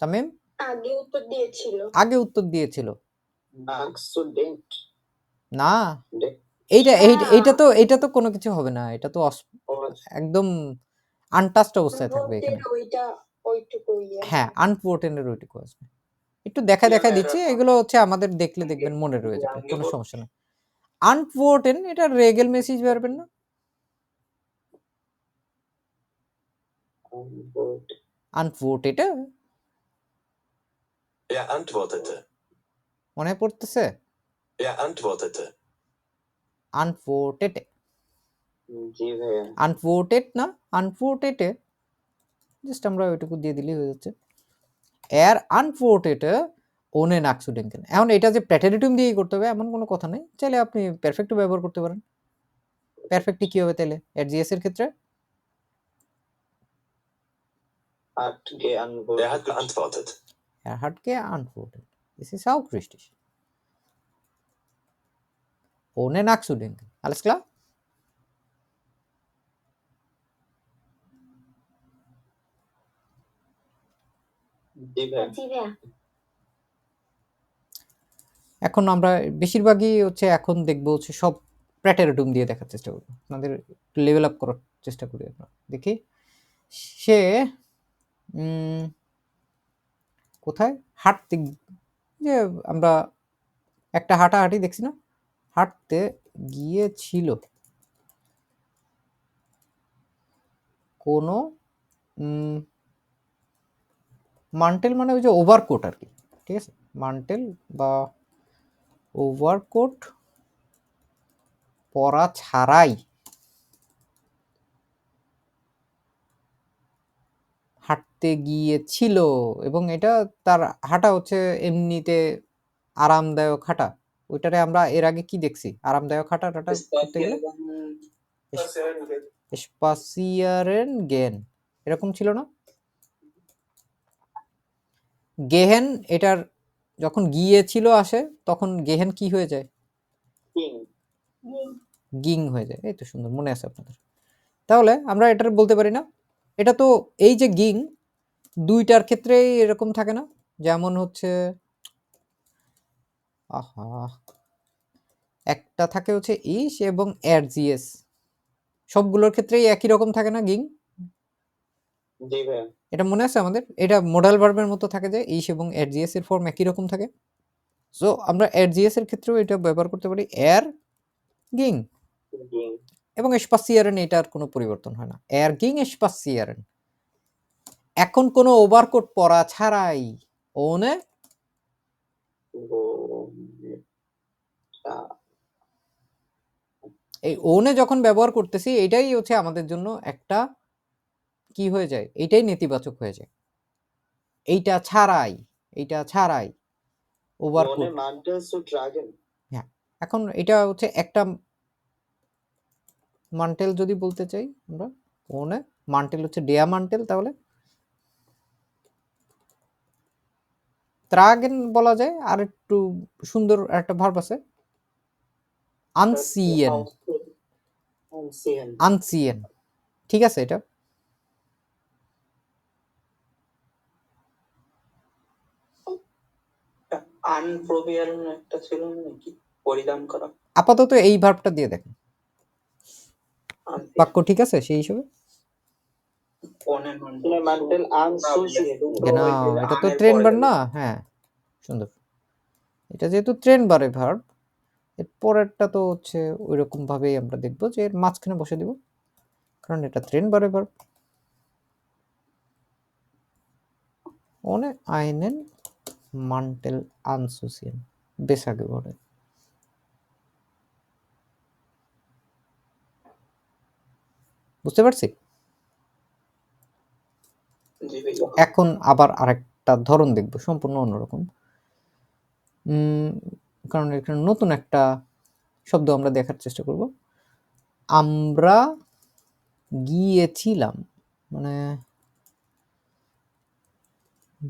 তামিম? আগে উত্তর দিয়েছিল। আগে উত্তর দিয়েছিল নাকসুডেন্ট না। এইটা তো কোনো কিছু হবে না, এটা তো একদম আনটাচড অবস্থায় থাকবে এখানে। ওইটা ওইটুকুই। হ্যাঁ, আনপোর্টেনের ওইটুকু আসবে। একটু দেখা দিচ্ছি, এগুলো হচ্ছে আমাদের দেখলে দেখবেন মনে রয়ে যাবে, কোনো সমস্যা না। আনপোর্টেন এটা রেগেল মেসেজ পারবেন না? আনপোর্ট এটা Er antwortete. মনে পড়তেছে? Er antwortete. আনপোর্টেড, জি ভাইয়া। আনপোর্টেড না, আনপোর্টেডে জাস্ট আমরা ওইটুকু দিয়ে দিলেই হয়ে যাচ্ছে। এর আনপোর্টেড ওনে নাকসুডেঙ্কেন। এখন এটা যে প্রেটেরিটিউম দিয়েই করতে হবে এমন কোনো কথা নেই, চাইলে আপনি পারফেক্টও ব্যবহার করতে পারেন। পারফেক্টই কি হবে তাহলে এর জিএস এর ক্ষেত্রে? Er hat geantwortet. Er hat geantwortet. Das ist auch richtig. Ohne nachzudenken. Alles klar? জি ভাইয়া। এখন আমরা বেশিরভাগই হচ্ছে এখন দেখবো হচ্ছে সব প্রেটেরিটিউম দিয়ে দেখার চেষ্টা করবো, আপনাদের লেভেল আপ করার চেষ্টা করি আমরা। দেখি সে কোথায় হাঁটতে, যে আমরা একটা হাঁটাহাঁটি দেখছি না, হাঁটতে গিয়েছিল কোনো মান্টেল, মানে ওই যে ওভারকোট আর কি, ঠিক আছে, মান্টেল বা ওভারকোট পরা ছাড়াই হাঁটতে গিয়েছিল, এবং এটা তার হাঁটা হচ্ছে এমনিতে আরামদায়ক হাঁটা। ওইটারে আমরা এর আগে কি দেখছি? আরামদায়ক হাঁটা টাটা করতে গেলে স্পাসিয়ারেন গেন, এরকম ছিল না? গেহেন, এটার যখন গিয়েছিল আসে তখন গেহেন কি হয়ে যায়? গিং হয়ে যায়। এই তো সুন্দর, মনে আছে আপনাদের। তাহলে আমরা এটা বলতে পারি না, এটা তো এই যে গিং দুইটার ক্ষেত্রেই এরকম থাকে না, যেমন হচ্ছে আহা একটা থাকে হচ্ছে ইস এবং এরজিএস, সবগুলোর ক্ষেত্রেই একই রকম থাকে না গিং? জি ভাইয়া। এটা মনে আছে আমাদের? এটা মোডাল ভার্বের মতো থাকে যে ইস এবং এরজিএস এর ফর্ম একই রকম থাকে। সো আমরা এরজিএস এর ক্ষেত্রেও এটা ব্যবহার করতে পারি এর গিং, জি। এবং স্পাসিয়ারেন এটার কোনো পরিবর্তন হয় না, এর গিং স্পাসিয়ারেন। এখন কোনো ওভারকোট পরা ছাড়াই ওনে এই ওনে যখন ব্যবহার করতেছি এটাই হচ্ছে আমাদের জন্য একটা কি হয়ে যায়, এটাই নেতিবাচক হয়ে যায়। এইটা ছাড়াই ওভারকোট। মান্টেলস two dragon. হ্যাঁ, এখন এটা হচ্ছে একটা মান্টেল যদি বলতে চাই আমরা, ওনে মান্টেল হচ্ছে ডেয়া মান্টেল, তাহলে ত্রাগেন বলা যায়। আর একটু সুন্দর একটা ভার্ব আছে আনসিয়েন, আনসিয়েন, ঠিক আছে। এটা আনপ্রোভিয়াল একটা ছিল নাকি, পরিধান করা। আপাতত এই ভার্বটা দিয়ে দেখেন বাক্য ঠিক আছে সেই হিসেবে। মান্টেল আনসোসিয়েট। না, এটা তো ট্রেন বার না। হ্যাঁ, সুন্দর। এটা যেহেতু ট্রেন বারে ভার্ব, এর পরেরটা তো হচ্ছে ওইরকম ভাবেই আমরা দেখবো যে এর মাঝখানে বসে দিব, কারণ এটা ট্রেন বারে verb. ohne einen Mantel anzuziehen, besser geworden। বুঝতে পারছি? জি ভাইয়া। এখন আবার আরেকটা ধরন দেখব, সম্পূর্ণ অন্যরকম। কারণ এখানে নতুন একটা শব্দ আমরা দেখার চেষ্টা করব। আমরা গিয়েছিলাম, মানে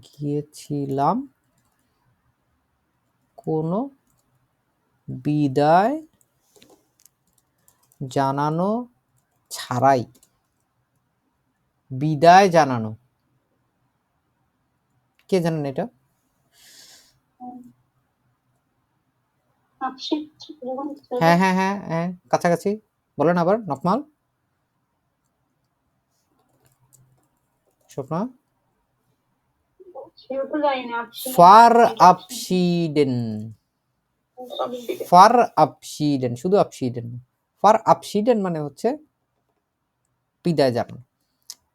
গিয়েছিলাম কোনো বিদায় জানানো ছাড়াই। বিদায় জানানো, কে জানেন এটা? হ্যাঁ হ্যাঁ হ্যাঁ হ্যাঁ, কাছাকাছি বলেন আবার নকমাল। স্বপ্না? Verabschieden, Verabschieden, শুধু abschieden। Verabschieden মানে হচ্ছে বিদায় জানানো।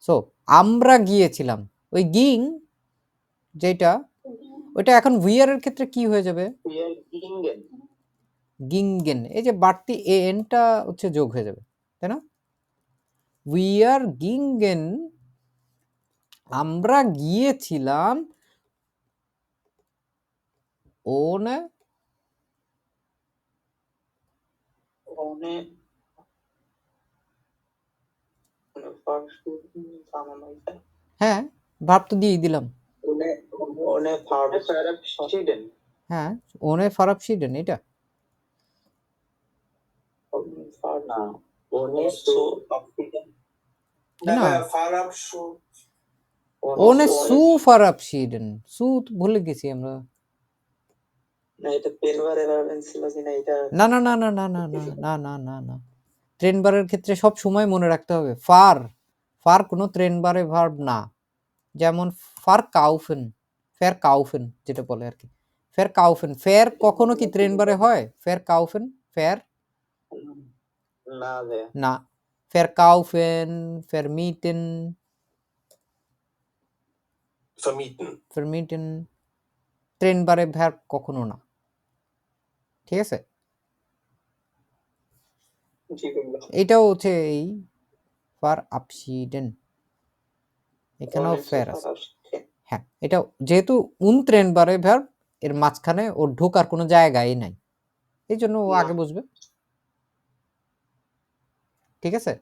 সো আমরা গিয়েছিলাম, ওই গিং যেটা, ওইটা এখন উইয়ার এর ক্ষেত্রে কি হয়ে যাবে? গিঙ্গেন। এই যে বাড়তি এনটা হচ্ছে যোগ হয়ে যাবে, তাই না? উই আর গিঙ্গেন, আমরা গিয়েছিলাম ওনে হ্যাঁ, ভার্ব তো দিয়ে দিলাম। হ্যাঁ, ওনে ফারাবশিডেন, এটা না, ওনে সু ফারাবশিডেন, সু ভুলে গেছি আমরা। না না না না না না না না না না না, ট্রেন বারের ক্ষেত্রে সব সময় মনে রাখতে হবে ফার, ফার কোনো ট্রেন বারে ভার্ব না। যেমন ফার কাউফেন, ফের কাউফেন যেটা বলে আর কি, ফের কাউফেন, ফের কখনো কি ট্রেন বারে হয়? ফের কাউফেন, ফের না, ফের কাউফেন, ফের মিটেন, vermieten, ফেরমিটেন ট্রেন বারে ভার্ব কখনো না, ঠিক আছে? এটাও হচ্ছে এই ফার আপসিডেন, এখানেও ফের আছে। হ্যাঁ, এটা যেহেতু ট্রেন বারে ভার্ব, এর মাঝখানে ওর ঢোকার কোনো জায়গাই নাই, এই জন্য ও আগে বুঝবে, ঠিক আছে?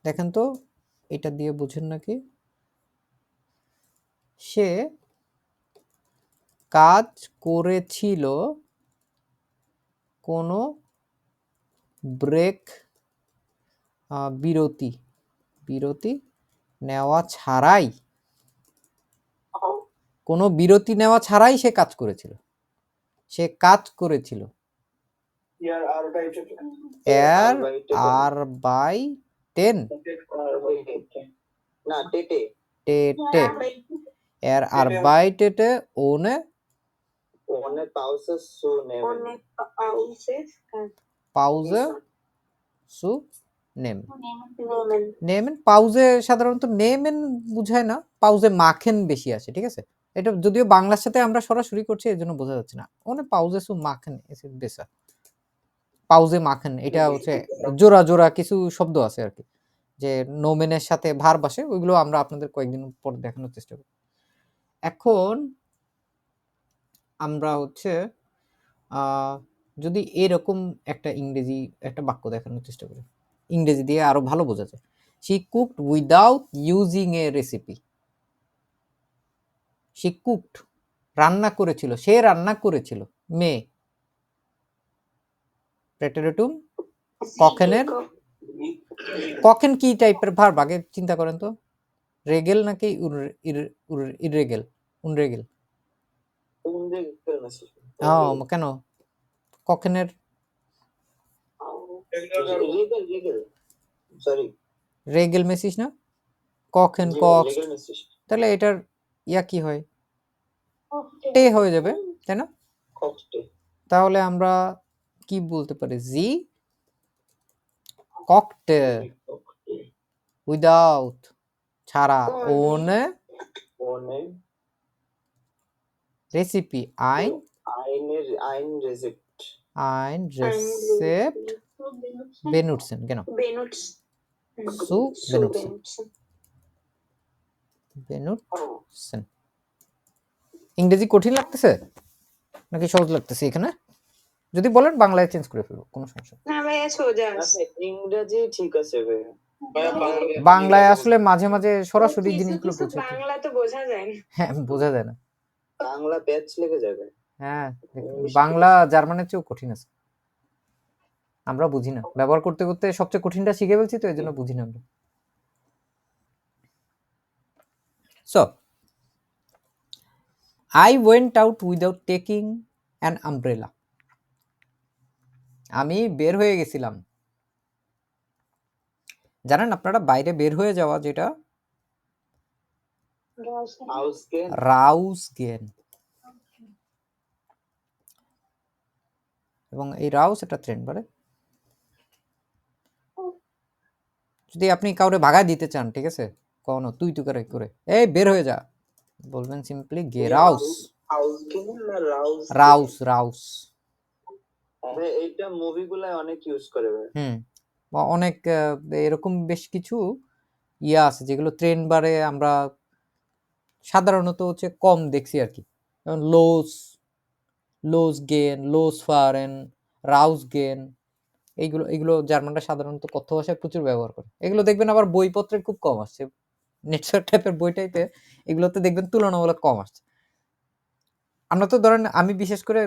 দেখেন তো এটা দিয়ে বুঝেন নাকি? সে কাজ করেছিল কোনো ব্রেক বিরতি নেওয়া ছাড়াই কোনো বিরতি নেওয়া ছাড়াই সে কাজ করেছিল। এর আরবাইটেন না টেটে টেটে এর আরবাইটেটে ohne ohne Pause zu nehmen. Pause zu nehmen। নেমেন পাউজে সাধারণত নেমেন বুঝায় না, পাউজে মাখেন বেশি আসে, ঠিক আছে। এটা যদিও বাংলার সাথে আমরা সরাসরি করছি এর জন্য বোঝা যাচ্ছে না। ওনে পাউজে সু মাখেন এসে বেসা, পাউজে মাখেন এটা হচ্ছে জোড়া জোড়া কিছু শব্দ আছে আর কি, যে নোমেনের সাথে ভার্ব আসে, ওইগুলো আমরা আপনাদের কয়েকদিন পর দেখানোর চেষ্টা করব। এখন আমরা হচ্ছে যদি এরকম একটা ইংরেজি একটা বাক্য দেখানোর চেষ্টা করি, ইংরেজি দিয়ে আরো ভালো বোঝা যায়। She cooked without using a recipe. She cooked, রান্না করেছিল, সে রান্না করেছিল। মেয়ে প্রেটেরিটুম কখেনের, কখেন কি টাইপের ভার্ব আগে চিন্তা করেন তো, রেগেল নাকি ইররেগেল, উনরেগেল? কেন কখেনের রেগেল মেসিস না, কখেন কক্স, তাহলে এটার ইয়া কি হয়, টে হয়ে যাবে, তাই না? তাহলে আমরা কি বলতে পারি, জি ককটে উইদাউট ছাড়া, ওনে রেসিপি আইন রেসেপ্ট বেনুটসেন, কেন সু বেনুটসেন। ইংরেজি কঠিন লাগতেছে নাকি সহজ লাগতেছে এখানে? যদি বলেন বাংলায় চেঞ্জ করে ফেলবো, কোনো সমস্যা না ভাইয়া সোজা আছে। ইংরেজি ঠিক আছে ভাইয়া। বাংলায় আসলে মাঝে মাঝে সরাসরি জিনিসগুলো কিছু বাংলা তো বোঝা যায় না। হ্যাঁ বোঝা যায় না, বাংলা প্যাচ লেগে যাবে। হ্যাঁ বাংলা জার্মানের চেয়েও কঠিন আছে, আমরা বুঝি না, ব্যবহার করতে করতে সবচেয়ে কঠিনটা শিখে ফেলছি তো এই জন্য বুঝি না আমরা। So I went out without taking an umbrella. আমি বের হয়ে গেছিলাম। জানেন আপনারা বাইরে বের হয়ে যাওয়া যেটা রাউসগেন, এবং এই রাউস এটা ট্রেন্ড বারে, যদি আপনি কাউরে ভাগায় দিতে চান, ঠিক আছে, কোনো তুই করে এই বের হয়ে যা, বলবেন সিম্পলি গে রাউস। রাউস এইটা মুভিগুলায় অনেক ইউজ করে ভাই। অনেক এরকম বেশ কিছু ইয়া আছে যেগুলো ট্রেন্ড বারে আমরা সাধারণত হচ্ছে কম দেখছি আর কি, যেমন লোস গেন, লোস ফারেন, রাউস গেন, এইগুলো জার্মানরা সাধারণত কথ্য ভাষায় প্রচুর ব্যবহার করে। এগুলো দেখবেন আবার বইপত্রে খুব কম আসছে, নেটওয়ার্ক টাইপের বই টাইপে এগুলোতে দেখবেন তুলনামূলক কম আসছে। আমরা তো ধরেন আমি বিশেষ করে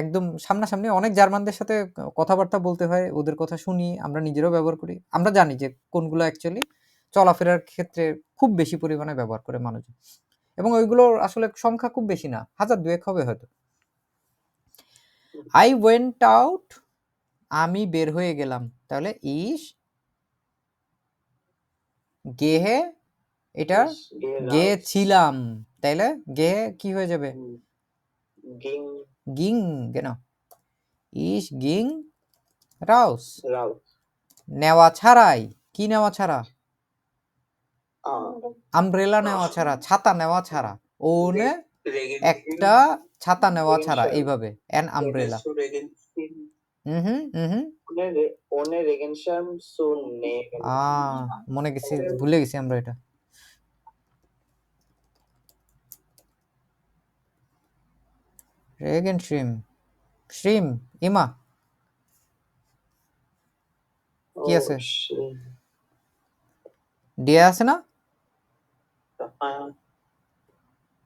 একদম সামনাসামনি অনেক জার্মানদের সাথে কথাবার্তা বলতে হয়, ওদের কথা শুনি, আমরা নিজেরাও ব্যবহার করি, আমরা জানি যে কোনগুলো অ্যাকচুয়ালি চলাফেরার ক্ষেত্রে খুব বেশি পরিমাণে ব্যবহার করে মানুষজন, এবং ওইগুলোর আসলে সংখ্যা খুব বেশি না, 1000-2000 হবে হয়তো। আই ওয়েন্ট আউট, আমি বের হয়ে গেলাম, তাহলে ইস গেহে, এটা গেছিলাম, তাইলে গে কি হয়ে যাবে, গিং, কেন ইস গিং রাউস, নেওয়া ছাড়াই, কি নেওয়া ছাড়া, আমব্রেলা নেওয়া ছাড়া, ছাতা নেওয়া ছাড়া, ওনে একটা ছাতা নেওয়া ছাড়া, এইভাবে এন আমব্রেলা। মনে গেছি, ভুলে গেছি আমরা এটা। শ্রিম ইমা কি আছে, ডিয়া আছে না,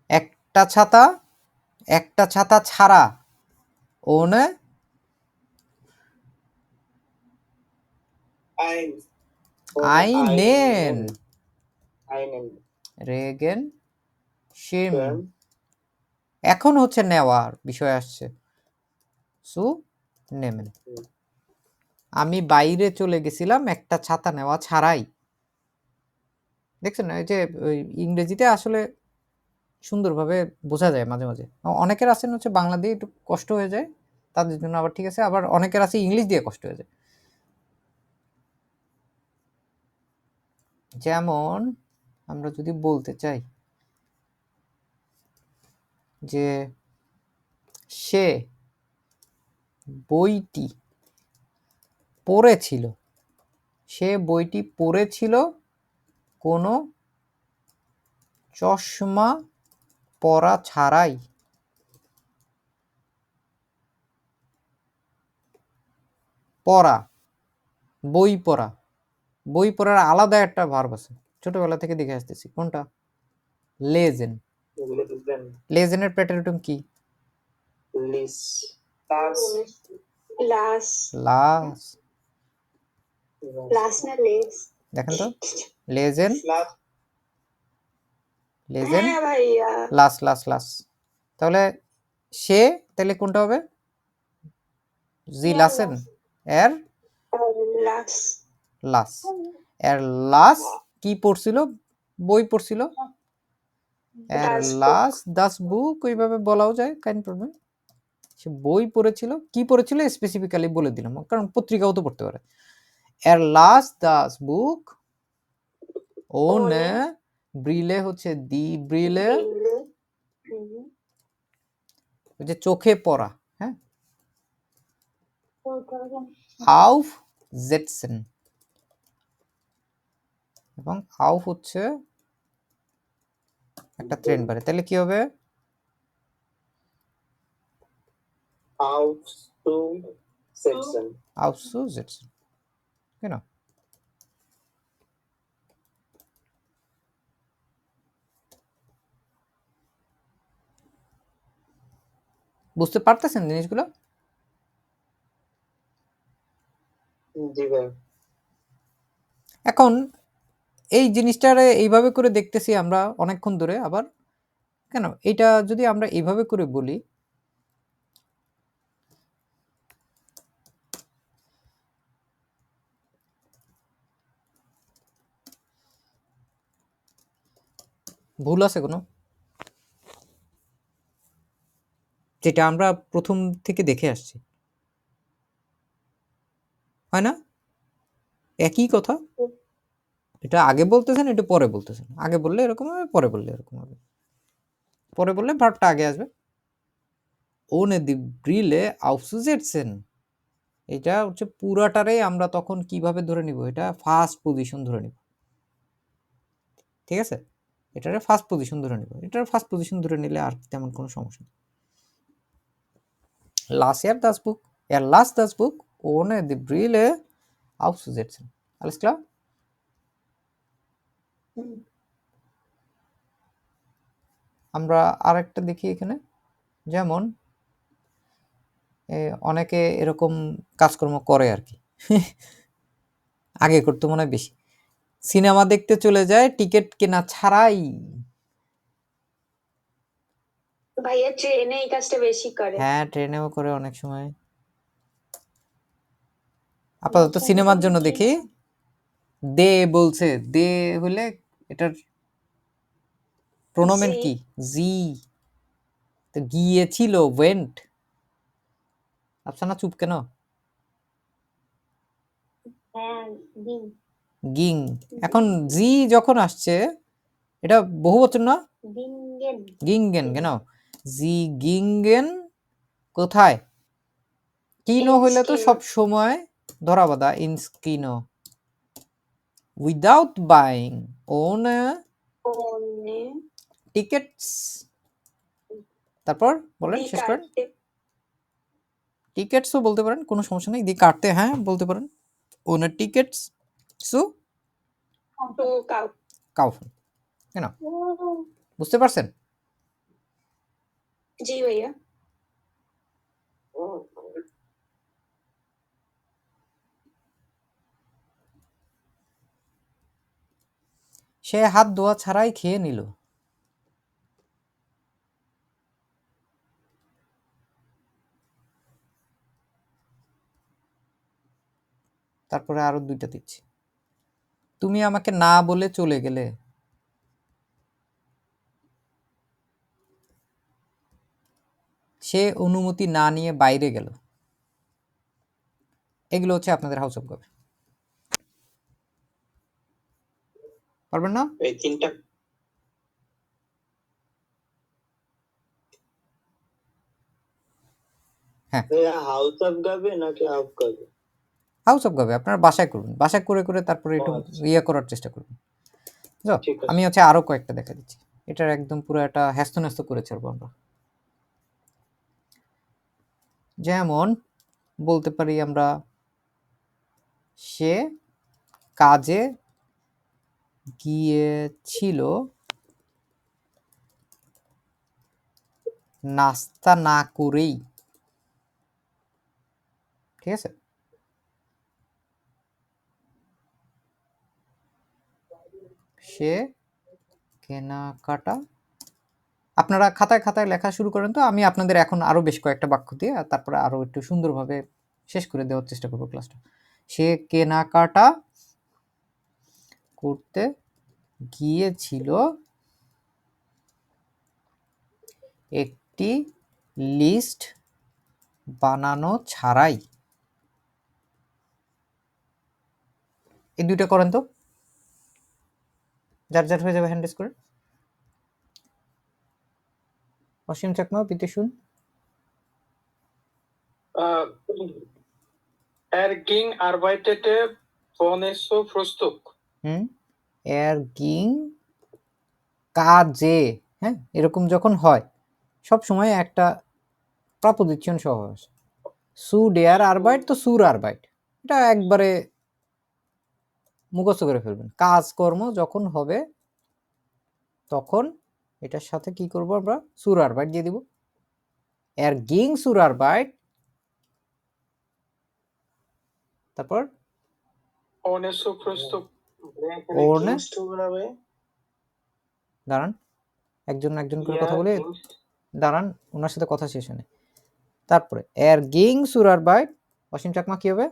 একটা ছাতা ছাড়া, ওনে আইনেন einen রেগেন শিম Schirm এখন হচ্ছে নেওয়ার বিষয় আসছে সু নেমেন আমি বাইরে চলে গেছিলাম একটা ছাতা নেওয়া ছাড়াই দেখছেন এই যে ওই ইংরেজিতে আসলে সুন্দরভাবে বোঝা যায় মাঝে মাঝে অনেকের আছেন হচ্ছে বাংলা দিয়ে একটু কষ্ট হয়ে যায় তাদের জন্য আবার ঠিক আছে আবার অনেকের আছে ইংলিশ দিয়ে কষ্ট হয়ে যায় যেমন আমরা যদি বলতে চাই যে সে বইটি পড়েছিল সে বইটি পড়েছিল কোনো চশমা পরা ছাড়াই পড়া বই পড়া বই পড়ার আলাদা একটা ভার্ব আছে ছোটবেলা থেকে দেখে আসতেছি কোনটা লেজেন lesen লেজেনের প্রেটেরিটম কি lis das লাস লাস লাস না লেস দেখেন তো লেজেন schlaf লেজেন হ্যাঁ ভাইয়া লাস লাস লাস তাহলে সে তাহলে কোনটা হবে জি লাসেন এর লাস লাস এর লাস কি পড়ছিল বই পড়ছিল এর Das Buch. লাস দাস বুক ওইভাবে বলাও যায় কাইন্ড প্রবলেম সে বই পড়েছিল কি পড়েছিল স্পেসিফিক্যালি বলে দিলাম কারণ পত্রিকাও তো পড়তে পারে এর লাস দাস বুক ওনে ব্রিলে হচ্ছে দি ব্রিলে ওই যে চোখে পড়া হ্যাঁ আউফ জেটসেন এবং আউফ হচ্ছে একটা ট্রেন বারে তাহলে কি হবে aufzusetzen আউফসু জেটসেন কেন বুঝতে পারতেছেন জিনিসগুলো জি ভাই এখন এই জিনিসটারে এইভাবে করে দেখতেছি আমরা অনেকক্ষণ ধরে আবার কেন এটা যদি আমরা এইভাবে করে বলি ভুল আছে কোনো যেটা আমরা প্রথম থেকে দেখে আসছি হয় না একই কথা এটা আগে বলতেছেন এটা পরে বলতেছেন আগে বললে এরকম হবে পরে বললে এরকম হবে পরে বললে ভার্বটা আগে আসবে ওনে দি ব্রিলে আউসুজেটসেন এটা হচ্ছে পুরাটারে আমরা তখন কিভাবে ধরে নিব এটা ফার্স্ট পজিশন ধরে নিব ঠিক আছে এটারে ফার্স্ট পজিশন ধরে নিব এটার ফার্স্ট পজিশন ধরে নিলে আর তেমন কোনো সমস্যা নেই লাস ইয়ার দাস বুক এর লাস দাস বুক ওনে দি ব্রিলে আউসুজেটসেন alles klar আমরা আরেকটা দেখি এখানে যেমন অনেকে এরকম কাজকর্ম করে আর কি আগে করতে মনে হয় বেশি সিনেমা দেখতে চলে যায় টিকিট কেনা ছাড়াই ভাইয়া ট্রেনে এই কাজটা বেশি করে হ্যাঁ ট্রেনেও করে অনেক সময় আপাতত সিনেমার জন্য দেখি দে বলছে দে হলে এটার প্রোনোমেন জি। কি জি তো গিয়েছিল ওয়েন্ট আফসানা চুপ কেন হ্যাঁ দিন গিং এখন জি যখন আসছে এটা বহুবচন না দিনগেন গিংগেন genau জি গিংগেন কোথায় কিনো হইলে তো Ins সব সময় ধরা বাঁধা ইনস কিনো without buying one ohne tickets তারপর বলেন die শেষ করেন Karte টিকেটসও বলতে পারেন কোনো সমস্যা নেই দি কাটতে হ্যাঁ বলতে পারেন one tickets so zu kaufen. কাউফেন কেন বুঝতে পারছেন জি ভাইয়া সে হাত ধোয়া ছাড়াই খেয়ে নিল। তারপরে আরো দুইটা দিচ্ছি। তুমি আমাকে না বলে চলে গেলে। সে অনুমতি না নিয়ে বাইরে গেল। এগুলো হচ্ছে আপনাদের হাউস অফ কবে। পারবেন না? এই তিনটা হ্যাঁ, হাউস অফ গাবে নাকি হাফ গাবে? হাউস অফ কবে আপনারা বাসায় করবেন, বাসায় করে করে তারপরে একটু আচ্ছা। ইয়ে করার চেষ্টা করবেন। বুঝছো? ঠিক আছে। আমি হচ্ছে আরো কয়েকটা দেখা দিচ্ছি। এটার একদম পুরো একটা হ্যাস্ত করে ছাড়বো আমরা। যেমন বলতে পারি আমরা, সে কাজে গিয়েছিল নাস্তা না করেই। ঠিক আছে? সে কেনাকাটা, আপনারা খাতায় খাতায় লেখা শুরু করেন। তো আমি আপনাদের এখন আরো বেশ কয়েকটা বাক্য দিয়ে আর তারপরে আরো একটু সুন্দরভাবে শেষ করে দেওয়ার চেষ্টা করবো ক্লাসটা। সে কেনাকাটা করতে গিয়েছিল একটি লিস্ট বানানো ছাড়াই। এই দুইটা করেন তো, যার যার হয়ে যাবে হ্যান্ড রেজ করে। অসীম Chakma, বিদ্যুষুন। ging arbeitete vorne so Frühstück. এর গিং কাজে, হ্যাঁ, এরকম যখন হয় সব সময় একটা প্রপোজিশন সহ আসে। সু ডেয়ার আরবাইট, তো সুর আরবাইট, এটা একবারে মুখস্থ করে ফেলবেন। কাজকর্ম যখন হবে তখন এটার সাথে কি করব আমরা, সুর আরবাইট দিয়ে দিব। এর গিং সুর আরবাইট, তারপর Ohne so Frühstück. One, Gingst হবে না ভাই? দাঁড়ান একজন একজন করে কথা বলে, দাঁড়ান ওনার সাথে কথা শেষ হয়। তারপরে এর গিং সুর আরবাইট, অসীম চাকমা কি হবে?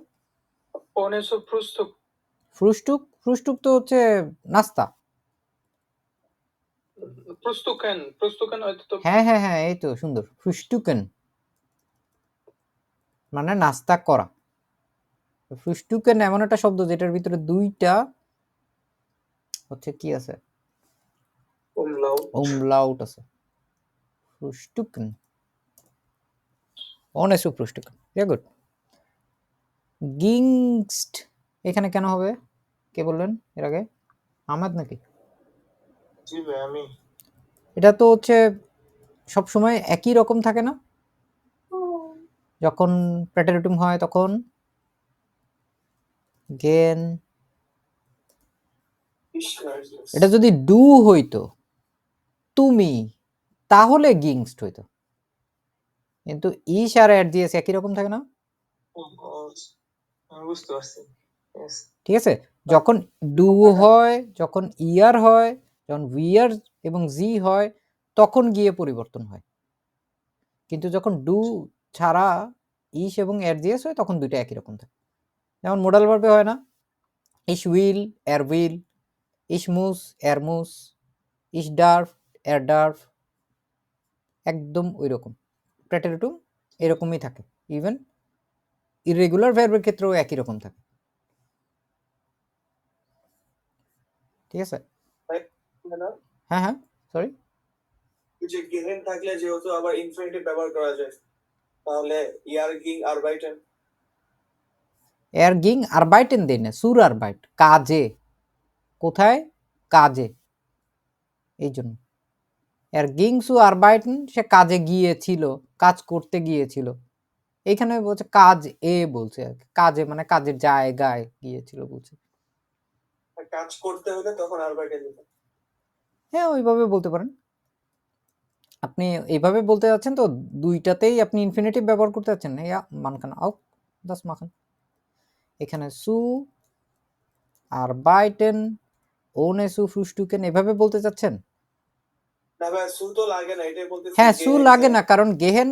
Ohne so Frühstück. ফ্রুস্টুক, ফ্রুস্টুক তো হচ্ছে নাস্তা। Frühstücken হয়তো তো হ্যাঁ হ্যাঁ হ্যাঁ, এই তো সুন্দর, ফ্রুস্টুকেন মানে নাস্তা করা। ফ্রুস্টুকেন এমন একটা শব্দ যেটার ভিতরে দুইটা হচ্ছে কি আছে, umlaut আছে। ফ্রুস্টুকেন, অনেসু ফ্রুস্টুকেন, ভেরি গুড। গিংস্ট এখানে কেন হবে, কে বললেন এর আগে? আহমেদ নাকি? জি ভাই আমি। এটা তো হচ্ছে সব সময় একই রকম থাকে না, যখন প্রেটেরিটুম হয় তখন গেন। এটা যদি ডু হইতো তুমি, তাহলে গিংস্ট হইতো, কিন্তু ইশ আর এর জিএস একই রকম থাকে না। আমি বুঝতে পারছি। Yes. ঠিক আছে, যখন ডু হয়, যখন ইয়ার হয়, যখন উইয়ার এবং জি হয় তখন গিয়ে পরিবর্তন হয়, কিন্তু যখন ডু ছাড়া ইশ এবং এর জিএস হয় তখন দুইটা একই রকম থাকে। যেমন মোডাল ভার্বে হয় না, ইশ উইল এর উইল, ইশ মুস এর মুস, ইশ ডার্ফ এর ডার্ফ, একদম ওই রকম। প্রেটেরিটুম এরকমই থাকে, ইভেন ইররেগুলার ভার্বের ক্ষেত্রেও একই রকম থাকে। ঠিক আছে, হ্যাঁ হ্যাঁ সরি, যে গিভেন থাকলে যেহেতু আবার ইনফিনিটিভ ব্যবহার করা যায়, তাহলে ইয়ার গিং আরবাইটেন। এর গিং আরবাইটেন দেয় না, সুর আরবাইট, কাজে। কোথায়? কাজে। এই জন্য এর গিং সু আরবাইটেন, সে কাজে গিয়েছিল, কাজ করতে গিয়েছিল। এইখানে বলছে কাজ এ বলছে আর কি, কাজে মানে কাজের জায়গায় গিয়েছিল বলছে। কাজ করতে হলে তখন আরবাইটেন দিতে। হ্যাঁ ওইভাবে বলতে পারেন। আপনি এইভাবে বলতে যাচ্ছেন তো দুইটাতেই আপনি ইনফিনিটিভ ব্যবহার করতে যাচ্ছেন, ইয়া মানখান আও দাস মাখান। এখানে সু আরবাইটেন ohne zu frühstücken এভাবে বলতে চাচ্ছেন? না ভাই সু তো লাগে না, এটাই বলতেছি হ্যাঁ, সু গেহেন লাগে যে- না, কারণ গেহেন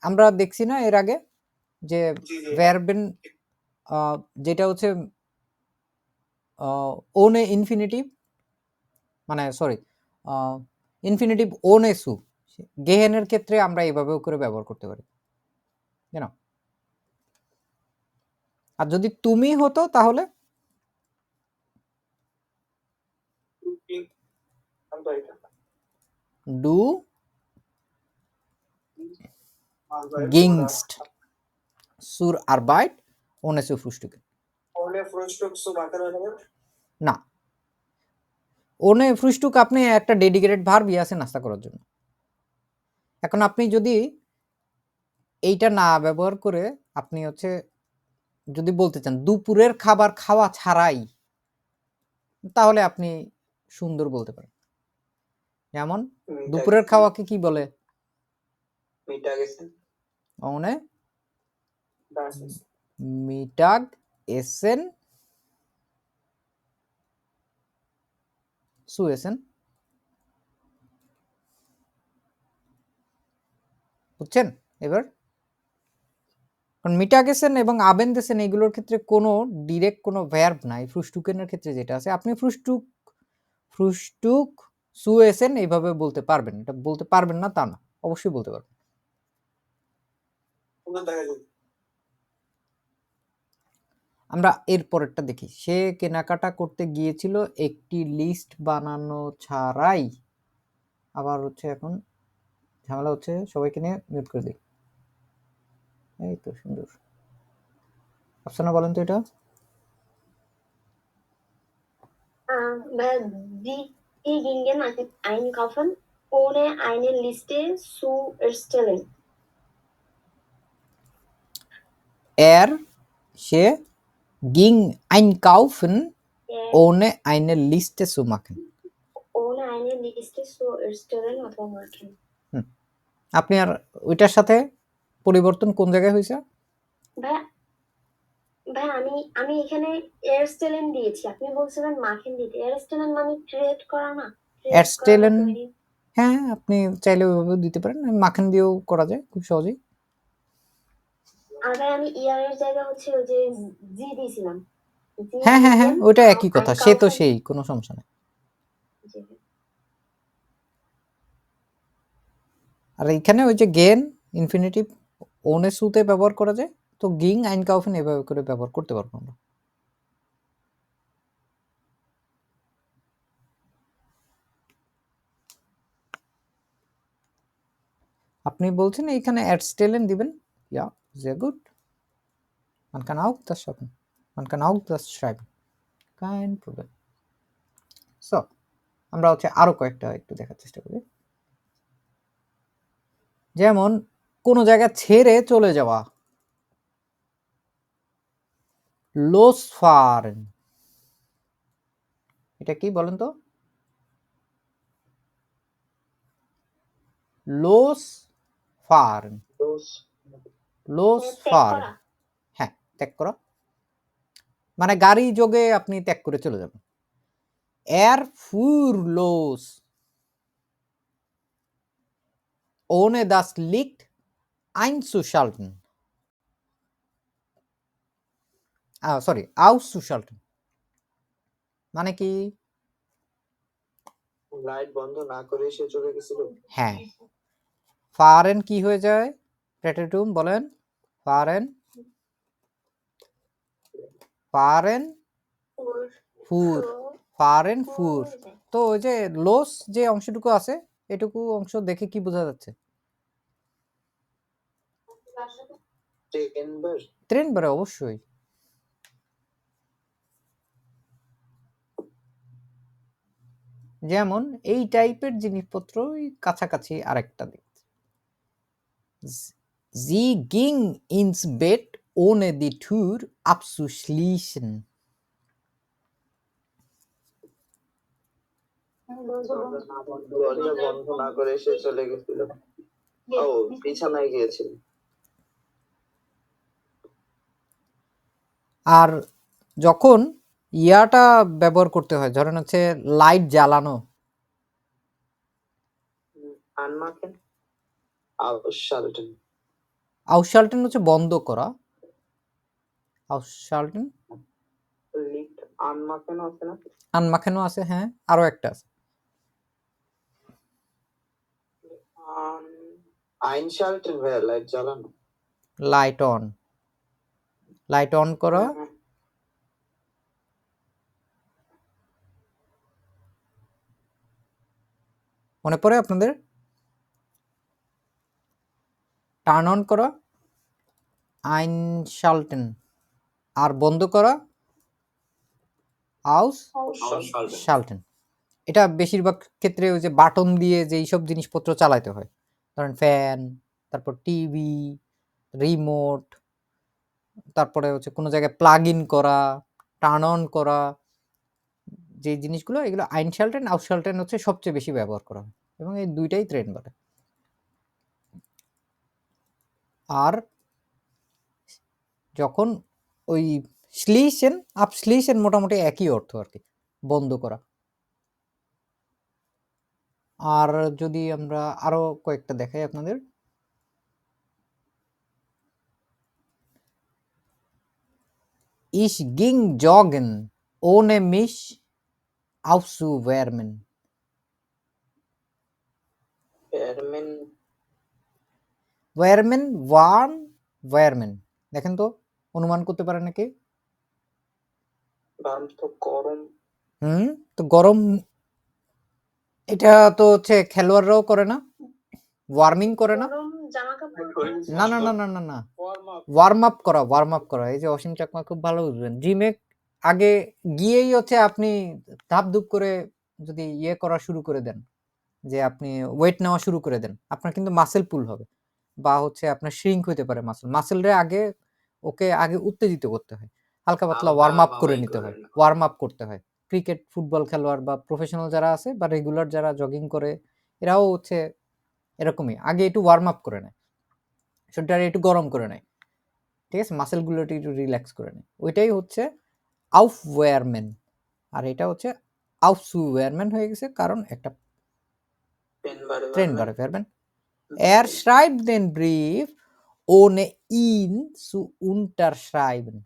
আমরা দেখছি না এর আগে যে জি জি ভার্বেন যেটা হচ্ছে ohne ইনফিনিটিভ, মানে সরি ইনফিনিটিভ ohne zu, গেহেনের ক্ষেত্রে আমরা এভাবেও করে ব্যবহার করতে পারি, জানো। আর যদি তুমি হতো তাহলে du gingst zur Arbeit ohne zu frühstücken। ohne Frühstück zu machen হবে না, ohne frühstück আপনি একটা ডেডিকেটেড ভার্বই আছে নাস্তা করার জন্য। এখন আপনি যদি এইটা না ব্যবহার করে আপনি হচ্ছে যদি বলতে চান দুপুরের খাবার খাওয়া ছাড়াই, তাহলে আপনি সুন্দর বলতে পারেন। যেমন দুপুরের খাওয়াকে কি বলে? মিটা গেছে ohne Mittag essen zu essen। বুঝছেন এবার? কারণ মিটাগ এসেন এবং আবেন দেসেন এগুলোর ক্ষেত্রে কোনো ডিরেক্ট কোনো ভার্ব নাই। ফ্রুস্টুকেনের ক্ষেত্রে যেটা আছে আপনি ফ্রুস্টুক সু এসেন এইভাবে বলতে পারবেন। এটা বলতে পারবেন না তা না, অবশ্যই বলতে পারবেন। আমরা এর পরেরটা দেখি। সে কেনাকাটা করতে গিয়েছিল একটি লিস্ট বানানো ছাড়াই। আবার হচ্ছে এখন ঝামেলা হচ্ছে, সবাইকে নিয়ে মিউট করে দিই। এই তো সুন্দর। আফসানা বলেন তো এটা। Die gingen einkaufen, ohne eine Liste zu erstellen. সে ging einkaufen ohne eine Liste zu machen। Ohne eine Liste zu erstellen অথবা machen। আপনি আর ওইটার সাথে পরিবর্তন কোন জায়গায় হয়েছে? ভাই আমি এখানে এরস্টেলেন দিয়েছি, আপনি বলছিলেন মাখন দিতে। এরস্টেলেন মানে ক্রিয়েট করা না? এরস্টেলেন, হ্যাঁ আপনি চাইলে ওইভাবে দিতে পারেন, মাখন দিয়েও করা যায় খুব সহজেই। আর ভাই আমি ইয়ার এর জায়গা হচ্ছে ওই যে জি দিয়েছিলাম। হ্যাঁ হ্যাঁ হ্যাঁ, ওইটা একই কথা, সে তো সেই, কোনো সমস্যা নেই। আর এখানে ওই যে গেন ইনফিনিটিভ ওনে সুতে ব্যবহার করা যায়, তো গিং আইনকাউফেন এভাবে করে ব্যবহার করতে পারবো আমরা। আপনি বলছেন এখানে এরস্টেলেন দিবেন, ja sehr gut, man kann auch das schaffen, man kann auch das schreiben, kein Problem। So আমরা হচ্ছে আরো কয়েকটা একটু দেখার চেষ্টা করি। যেমন কোন জায়গা ছেড়ে চলে যাওয়া, losfahren, এটা কি বলেন তো? losfahren, হ্যাঁ ত্যাগ করা, মানে গাড়ি যোগে আপনি ত্যাগ করে চলে যাবেন। fuhr los ohne das Licht einzuschalten, sorry auszuschalten, মানে কি? লাইট বন্ধ না করে সে চলে গেছিল। হ্যাঁ, ফারেন কি হয়ে যায়? প্রেটেটুম বলেন। ফারেন ফুর, ফারেন ফুর। তো ওই যে লোস যে অংশটুকু আছে, এটুকু অংশ দেখে কি বোঝা যাচ্ছে? ট্রেন বেরো, অবশ্যই। যেমন এই টাইপের জিনিসপত্র কাছাকাছি আরেকটা দেখতে, Sie ging ins Bett ohne die Tür abzuschließen। দরজা বন্ধ না করে সে চলে গেছিল। ও বিছানায় গিয়েছিল। আর যখন ইয়াটা ব্যবহার করতে হয়, ধরেন হচ্ছে লাইট জ্বালানো। আনমার্কেন আউশাল্টেন আউশাল্টেন হচ্ছে বন্ধ করা। আউশাল্টেন লিফট আনমার্কেন আছে না? আনমাখেনও আছে, হ্যাঁ, আরো একটা আছে। আইনশাল্টেন ভাইয়া লাইট জ্বালানো। লাইট অন, লাইট অন করা। মনে পড়ে আপনাদের? টার্ন অন করা আইনশাল্টেন, আর বন্ধ করা আউশাল্টেন। এটা বেশিরভাগ ক্ষেত্রে ওই যে বাটন দিয়ে যে এইসব জিনিসপত্র চালাতে হয়, ধরেন ফ্যান, তারপর টিভি, রিমোট, তারপরে হচ্ছে কোনো জায়গায় প্লাগ ইন করা, টার্ন অন করা, যে জিনিসগুলো এগুলো আইনশাল্টেন আউশাল্টেন হচ্ছে সবচেয়ে বেশি ব্যবহার করা হয়, এবং এই দুইটাই ট্রেন বলে। আর যখন ওই স্লিশন আপ স্লিশন মোটামুটি একই অর্থ আর কি, বন্ধ করা। আর যদি আমরা আরো কয়েকটা দেখাই আপনাদের, Ich ging joggen ohne mich aufzuwärmen. এয়ারম্যান ওয়ারমেন, ওয়ার্ম, ওয়ারমেন। দেখেন তো, অনুমান করতে পারেন নাকি? বার্ম তো গরম। তো গরম, এটা তো হচ্ছে খেলোয়াড়রাও করে না, ওয়ার্মিং করে না? গরম জামা কাপড় না না না না না না, ওয়ার্ম আপ। ওয়ার্ম আপ করা, ওয়ার্ম আপ করা। এই যে অসীম চাকমা খুব ভালো বুঝবেন, জিমে আগে গিয়েই হচ্ছে আপনি ধাপ ধুপ করে যদি ইয়ে করা শুরু করে দেন, যে আপনি ওয়েট নেওয়া শুরু করে দেন, আপনার কিন্তু মাসেল পুল হবে, বা হচ্ছে আপনার শ্রিঙ্ক হইতে পারে মাসেলরে ওকে আগে উত্তেজিত করতে হয়, হালকা পাতলা ওয়ার্ম আপ করে নিতে হয়, ওয়ার্ম আপ করতে হয়। ক্রিকেট, ফুটবল খেলোয়াড় বা প্রফেশনাল যারা আছে বা রেগুলার যারা জগিং করে, এরাও হচ্ছে এরকমই, আগে একটু ওয়ার্ম আপ করে নেয়, শরীরটা একটু গরম করে নেয়, ঠিক আছে, মাসেলগুলোটি একটু রিল্যাক্স করে নেয়। ওইটাই হচ্ছে আউফওয়ারমেন। আর এটা হচ্ছে আউফসুওয়ারমেন হয়ে গেছে, কারণ একটা ট্রেন বারে ফেরবেন। Er schreibt den Brief ohne ihn zu unterschreiben.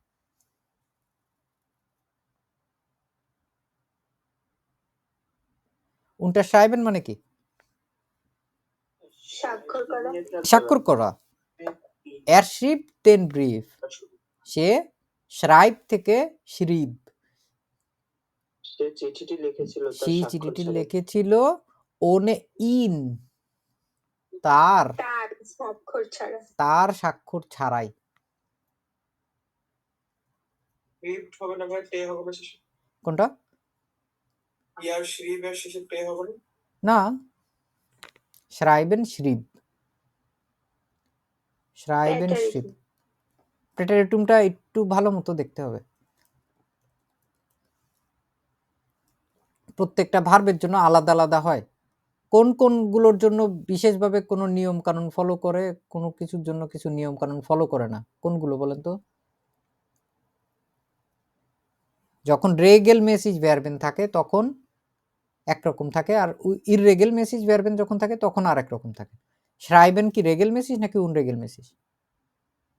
Unterschreiben মানে কি? স্বাক্ষর করা। স্বাক্ষর করা। Er schrieb den Brief, সে schreibt থেকে schrieb, সে চিঠিটি লিখেছিল তার সেই স্বাক্ষর চিঠিটি ছাড়াই। লিখেছিল ohne ihn, তার তার স্বাক্ষর ছাড়া। তার স্বাক্ষর ছাড়াই। লিফট হবে না ভাই, টে হবে না শেষে। কোনটা? ইয়ার শ্রীবের শেষে টে হবে না। না, schreiben schrieb, schreiben schrieb। প্রেটারেটুমটা একটু ভালো মতো দেখতে হবে, প্রত্যেকটা ভার্বের জন্য আলাদা আলাদা হয়, কোন কোনগুলোর জন্য বিশেষভাবে কোনো নিয়ম কানুন ফলো করে, কোনো কিছুর জন্য কিছু নিয়ম কানুন ফলো করে না, কোনগুলো বলেন তো? যখন রেগেল মেসেজ ভার্বেন থাকে তখন একরকম থাকে, আর ইররেগেল মেসেজ ভার্বেন যখন থাকে তখন আর এক রকম থাকে। schreiben কি রেগেল মেসেজ নাকি উনরেগেল মেসেজ?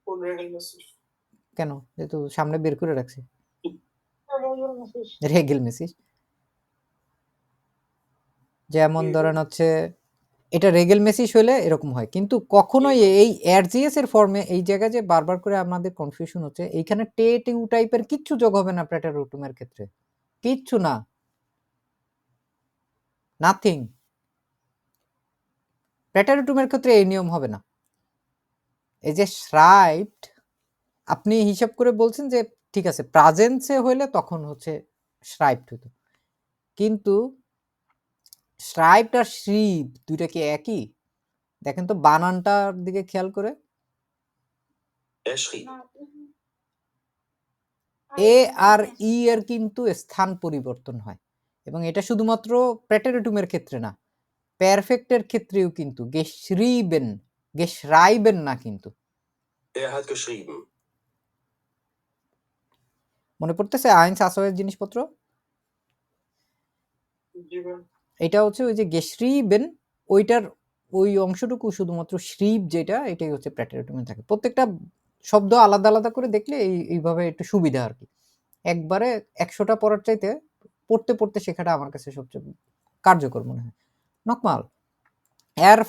উনরেগেল মেসেজ। কেন? যেহেতু সামনে বের করে রাখছে রেগেল মেসেজ। যেমন ধরেন হচ্ছে এটা রেগেল মেসেজ হলে এরকম হয়, কিন্তু কখনোই এই অ্যাডজিএস এর ফর্মে এই জায়গায় যে বারবার করে আমাদের কনফিউশন হচ্ছে, এইখানে টে টিউ টাইপের কিচ্ছু যোগ হবে না প্রেটারুটুমের ক্ষেত্রে, কিচ্ছু না, নাথিং। প্রেটারুটুমের ক্ষেত্রে এই নিয়ম হবে না। এই যে schreibt, আপনি হিসাব করে বলছেন যে ঠিক আছে প্রেজেন্সে হইলে তখন হচ্ছে schreibt হতো, কিন্তু schreibt আর schrieb দুইটা কি একই? দেখেন তো বানানটার দিকে খেয়াল করে, Er schrieb. এ আর ই এর কিন্তু স্থান পরিবর্তন হয়, এবং এটা শুধুমাত্র প্রেটারেটুমের ক্ষেত্রে না, পারফেক্টের ক্ষেত্রেও কিন্তু geschrieben, geschreiben না কিন্তু। Er hat geschrieben. মনে পড়তেছে আইনস আসোয়ের জিনিসপত্র? জি ভাই। এটা হচ্ছে ওই যে গেশরিবেন, ওইটার ওই অংশটুকু শুধুমাত্র শ্রিব যেটা, এটাই হচ্ছে প্রেটেরিটুমে থাকে। প্রত্যেকটা শব্দ আলাদা আলাদা করে দেখলে এইভাবে একটু সুবিধা আর কি। একবারে 100টা পড়ার চাইতে পড়তে পড়তে শেখাটা আমার কাছে সবচেয়ে কার্যকর মনে হয়। নকমাল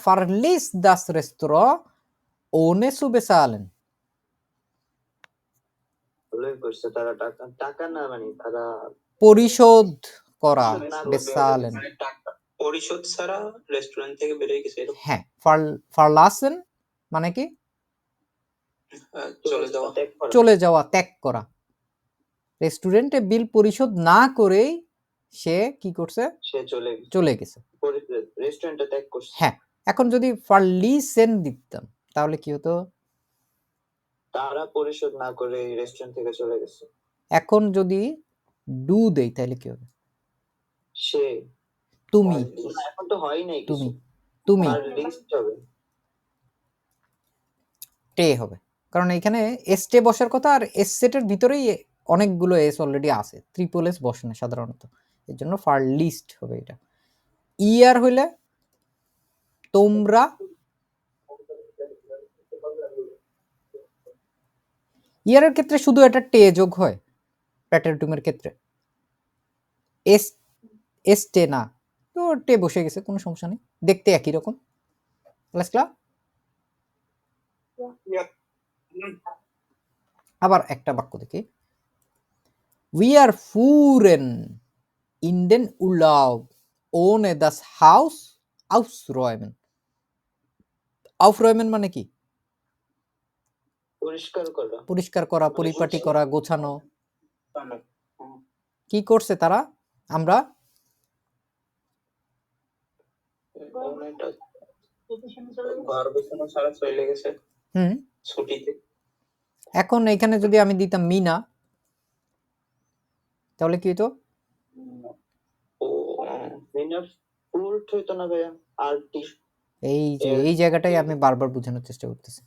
ফারলিস দাস রেস্তোর ওনে সুবেসালেন। ভালোই করছে, তারা টাকা টাকা না মানে তারা পরিশোধ করা, পরিশোধ না করে বেসালেন। মানে টাকা পরিশোধ ছাড়া রেস্টুরেন্ট থেকে বেরিয়ে গেছে এরকম। হ্যাঁ, ফারলাসেন মানে কি? চলে যাওয়া। ত্যাগ করা। চলে যাওয়া, ত্যাগ করা। রেস্টুরেন্টে বিল পরিশোধ না করেই সে কি করছে? সে চলে গেছে, চলে গেছে। রেস্টুরেন্টটা ত্যাগ করছে। হ্যাঁ, এখন যদি ফারলিসেন দিতাম তাহলে কি হতো? তারা পরিশোধ না করে রেস্টুরেন্ট থেকে চলে গেছে। এখন যদি ডু দেই তাহলে কি হবে? সে তুমি, না, এখন তো হয় নাই কিছু। তুমি, তুমি আর লিস্ট হবে। টে হবে, কারণ এখানে এসটে বসার কথা, আর এস সেটের ভিতরেই অনেকগুলো এস অলরেডি আছে, ট্রিপল এস বসে না সাধারণত, এর জন্য ফার লিস্ট হবে এটা। ইয়ার হইলে তোমরা, ইয়ারের ক্ষেত্রে শুধু এটা টে যোগ হয়, প্যাটেরটুমের ক্ষেত্রে এস এস টে না, তো টে বসে গেছে, কোনো সমস্যা নেই, দেখতে একই রকম। আবার একটা বাক্য দেখি, উই আর ফুরেন ইন ডেন উলাব ওনে দাস হাউস আউসরয়েমেন। আউফরয়েমেন মানে কি? পরিষ্কার করা। পরিষ্কার করা, পরিপাটি করা, গোছানো। কি করছে তারা? আমরা ঘর গোছানো ছাড়া চলে গেছে হুম ছুটিতে। এখন এখানে যদি আমি দিতাম মিনা, তাহলে কি হতো? ও মিনার ফুলট হইতো না ভাইয়া, আর টি। এই যে এই জায়গাটাই আমি বারবার বোঝানোর চেষ্টা করতেছি।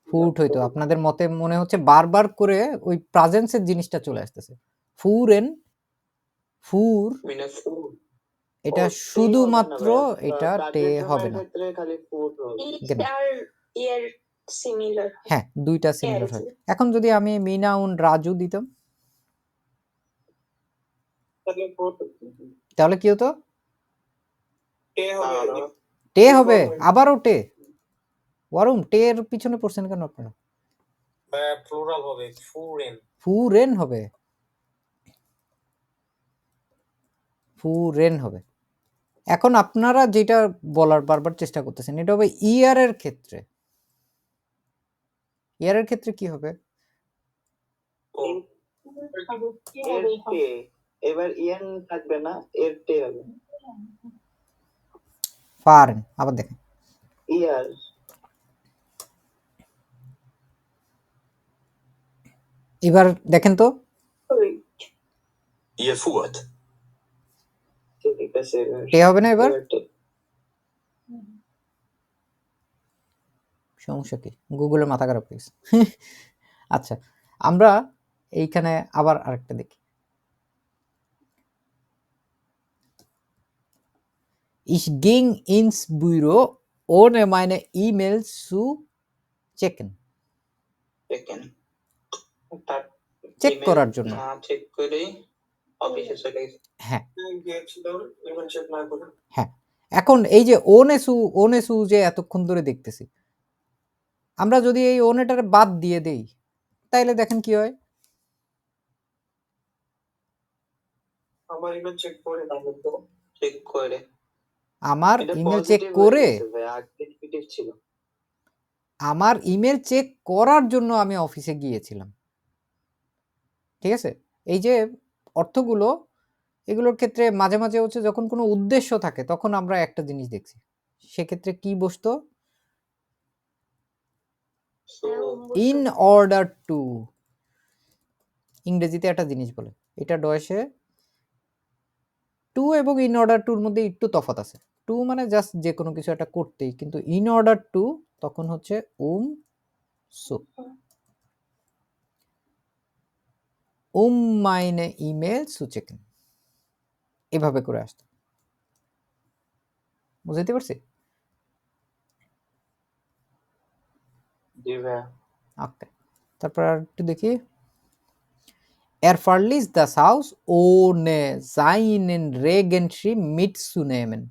ফুট হইতো, আপনাদের মতে মনে হচ্ছে বারবার করে ওই প্রেজেন্সের জিনিসটা চলে আসতেছে। ফুরেন, ফুর, মিনা ফুল এটা শুধুমাত্র এটা টে হবে না। ক্ষেত্রে খালি ফুট হবে। কেন? আর ইয়ার সিমিলার। হ্যাঁ, দুইটা সিমিলার হয়। এখন যদি আমি মিনা উন রাজু দিতাম তাহলে কি হতো? কে হবে? টে হবে, আবারও টে। ওয়ারুম টে এর পিছনে পড়ছেন কেন আপনারা? প্লুরাল হবে, ফুরেন। ফুরেন হবে, ফুরেন হবে। এখন আপনারা যেটা বলার বারবার চেষ্টা করতেছেন, এটা হবে ইয়ারের ক্ষেত্রে। ইয়ারের ক্ষেত্রে কি হবে? এর টে, এবার ইয়ান থাকবে না, এর টে হবে। ফারেন, আবার দেখেন, ইয়ার এবার দেখেন তো, ইয়ে ফুয়াদ ঠিক আছে। টে হবে না এবার? এবার টে। সমস্যা কি? গুগলের মাথা খারাপ হয়ে গেছে। আচ্ছা, আমরা এইখানে আবার আরেকটা দেখি, Ich ging ins Büro ohne meine E-Mails zu checken. দেখেন চেক করার জন্য। না চেক করে অফিসে চলে গেছে। হ্যাঁ গিয়েছিল ইমেল চেক না করে। হ্যাঁ, এখন এই যে ওনেসু যে এতক্ষণ ধরে দেখতেছি, আমরা যদি এই ওনেটার বাদ দিয়ে দেই তাইলে দেখেন কি হয়? আমার ইমেল চেক করে তাহলে তো চেক করে আমার এটা ইমেল চেক positive করে, হয়ে গেছে ভাই, আগে নেগেটিভ ছিল। আমার ইমেল চেক করার জন্য আমি অফিসে গিয়েছিলাম। ঠিক আছে, এই যে অর্থগুলো, এগুলোর ক্ষেত্রে মাঝে মাঝে হচ্ছে যখন কোনো উদ্দেশ্য থাকে তখন আমরা একটা জিনিস দেখছি, সেক্ষেত্রে কি বসতো? In order to. ইংরেজিতে একটা জিনিস বলে, এটা ডয়েসে টু এবং ইন অর্ডার টুর মধ্যে একটু তফাৎ আছে। টু মানে জাস্ট যে কোনো কিছু একটা করতেই, কিন্তু ইন অর্ডার টু তখন হচ্ছে so. meine E-Mail zu checken। এভাবে করে আসতো। বুঝতে পারছি? জি ভাইয়া। ওকে, তারপর আর একটু দেখি। Er verließ das Haus ohne seinen Regenschirm mitzunehmen।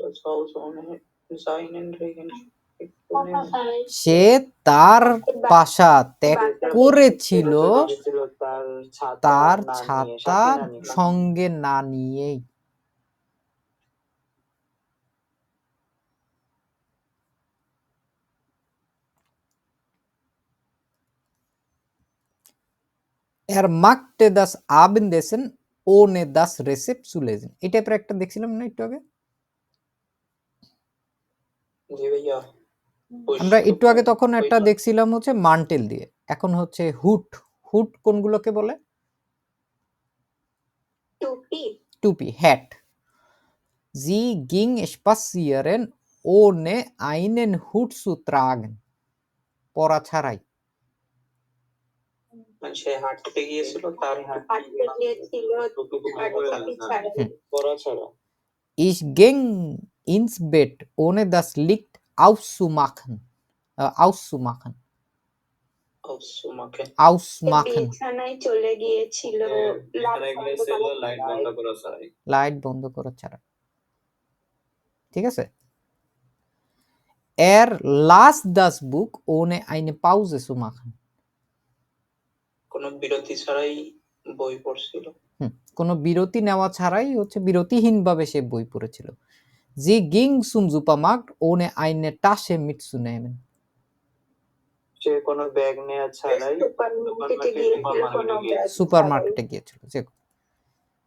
Das Haus ohne seinen Regenschirm। সে তার বাসা ত্যাগ করেছিল ছিল তার ছাতা তার না নিয়ে, ছাতা সাথে না নিয়ে। সঙ্গে না নিয়েই। Er machte das Abendessen ohne das Rezept zu lesen। এই টাইপের একটা দেখছিলাম না একটু আগে? জি ভাইয়া। আমরা একটু আগে তখন একটা দেখছিলাম হচ্ছে মান্টেল দিয়ে, এখন হচ্ছে হুট। হুট কোনগুলোকে বলে? টুপি। টুপি, hat. Sie ging spazieren ohne einen Hut zu tragen। পরা ছাড়াই। মানে সে হাঁটতে গিয়েছিল, তার হাঁটতে গিয়েছিল টুপি ছাড়া। পড়া ছাড়া। Ich ging ins Bett ohne das Licht auszumachen। auszumachen। auszumachen। ausmachen। বিছানায় চলে গিয়েছিল লাইট বন্ধ করা ছাড়াই। লাইট বন্ধ করা ছাড়া। ঠিক আছে? Er las das Buch ohne eine Pause zu machen। কোনো বিরতি ছাড়াই বই পড়ছিল। কোনো বিরতি নেওয়া ছাড়াই হচ্ছে বিরতিহীনভাবে সে বই পড়েছিল। Sie ging zum Supermarkt ohne eine Tasche mitzunehmen। সে কোনো ব্যাগ নেওয়া ছাড়াই সুপারমার্কেটে গিয়েছিল।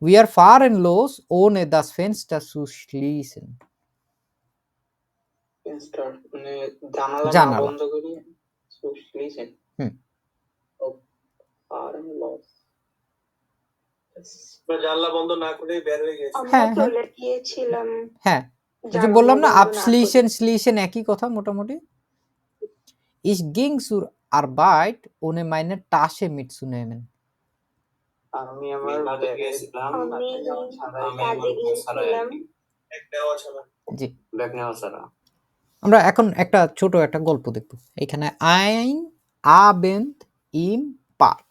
Wir fahren los ohne das Fenster zu schließen। ফেন্সটার মানে জানালা না জানালা। বন্ধ করে schließen। fahren los। জানলা বন্ধ না করে বের হয়ে গেছে। হ্যাঁ, আমরা চলে গিয়েছিলাম। হ্যাঁ, ওই যে জানলা বললাম না বন্ধ না abschließen schließen একই কথা মোটামুটি। Ich ging zur Arbeit ohne meine Tasche mitzunehmen। আমি আমার কাজে ব্যাগ গিয়েছিলাম, আমি আমি কাজে আমার বই ছাড়াই গিয়েছিলাম। আর কি। এক নেওয়া ছাড়া। জি, ব্যাগ নেওয়া ছাড়া। আমরা এখন একটা ছোট একটা গল্প দেখব। এখানে ein Abend im Park।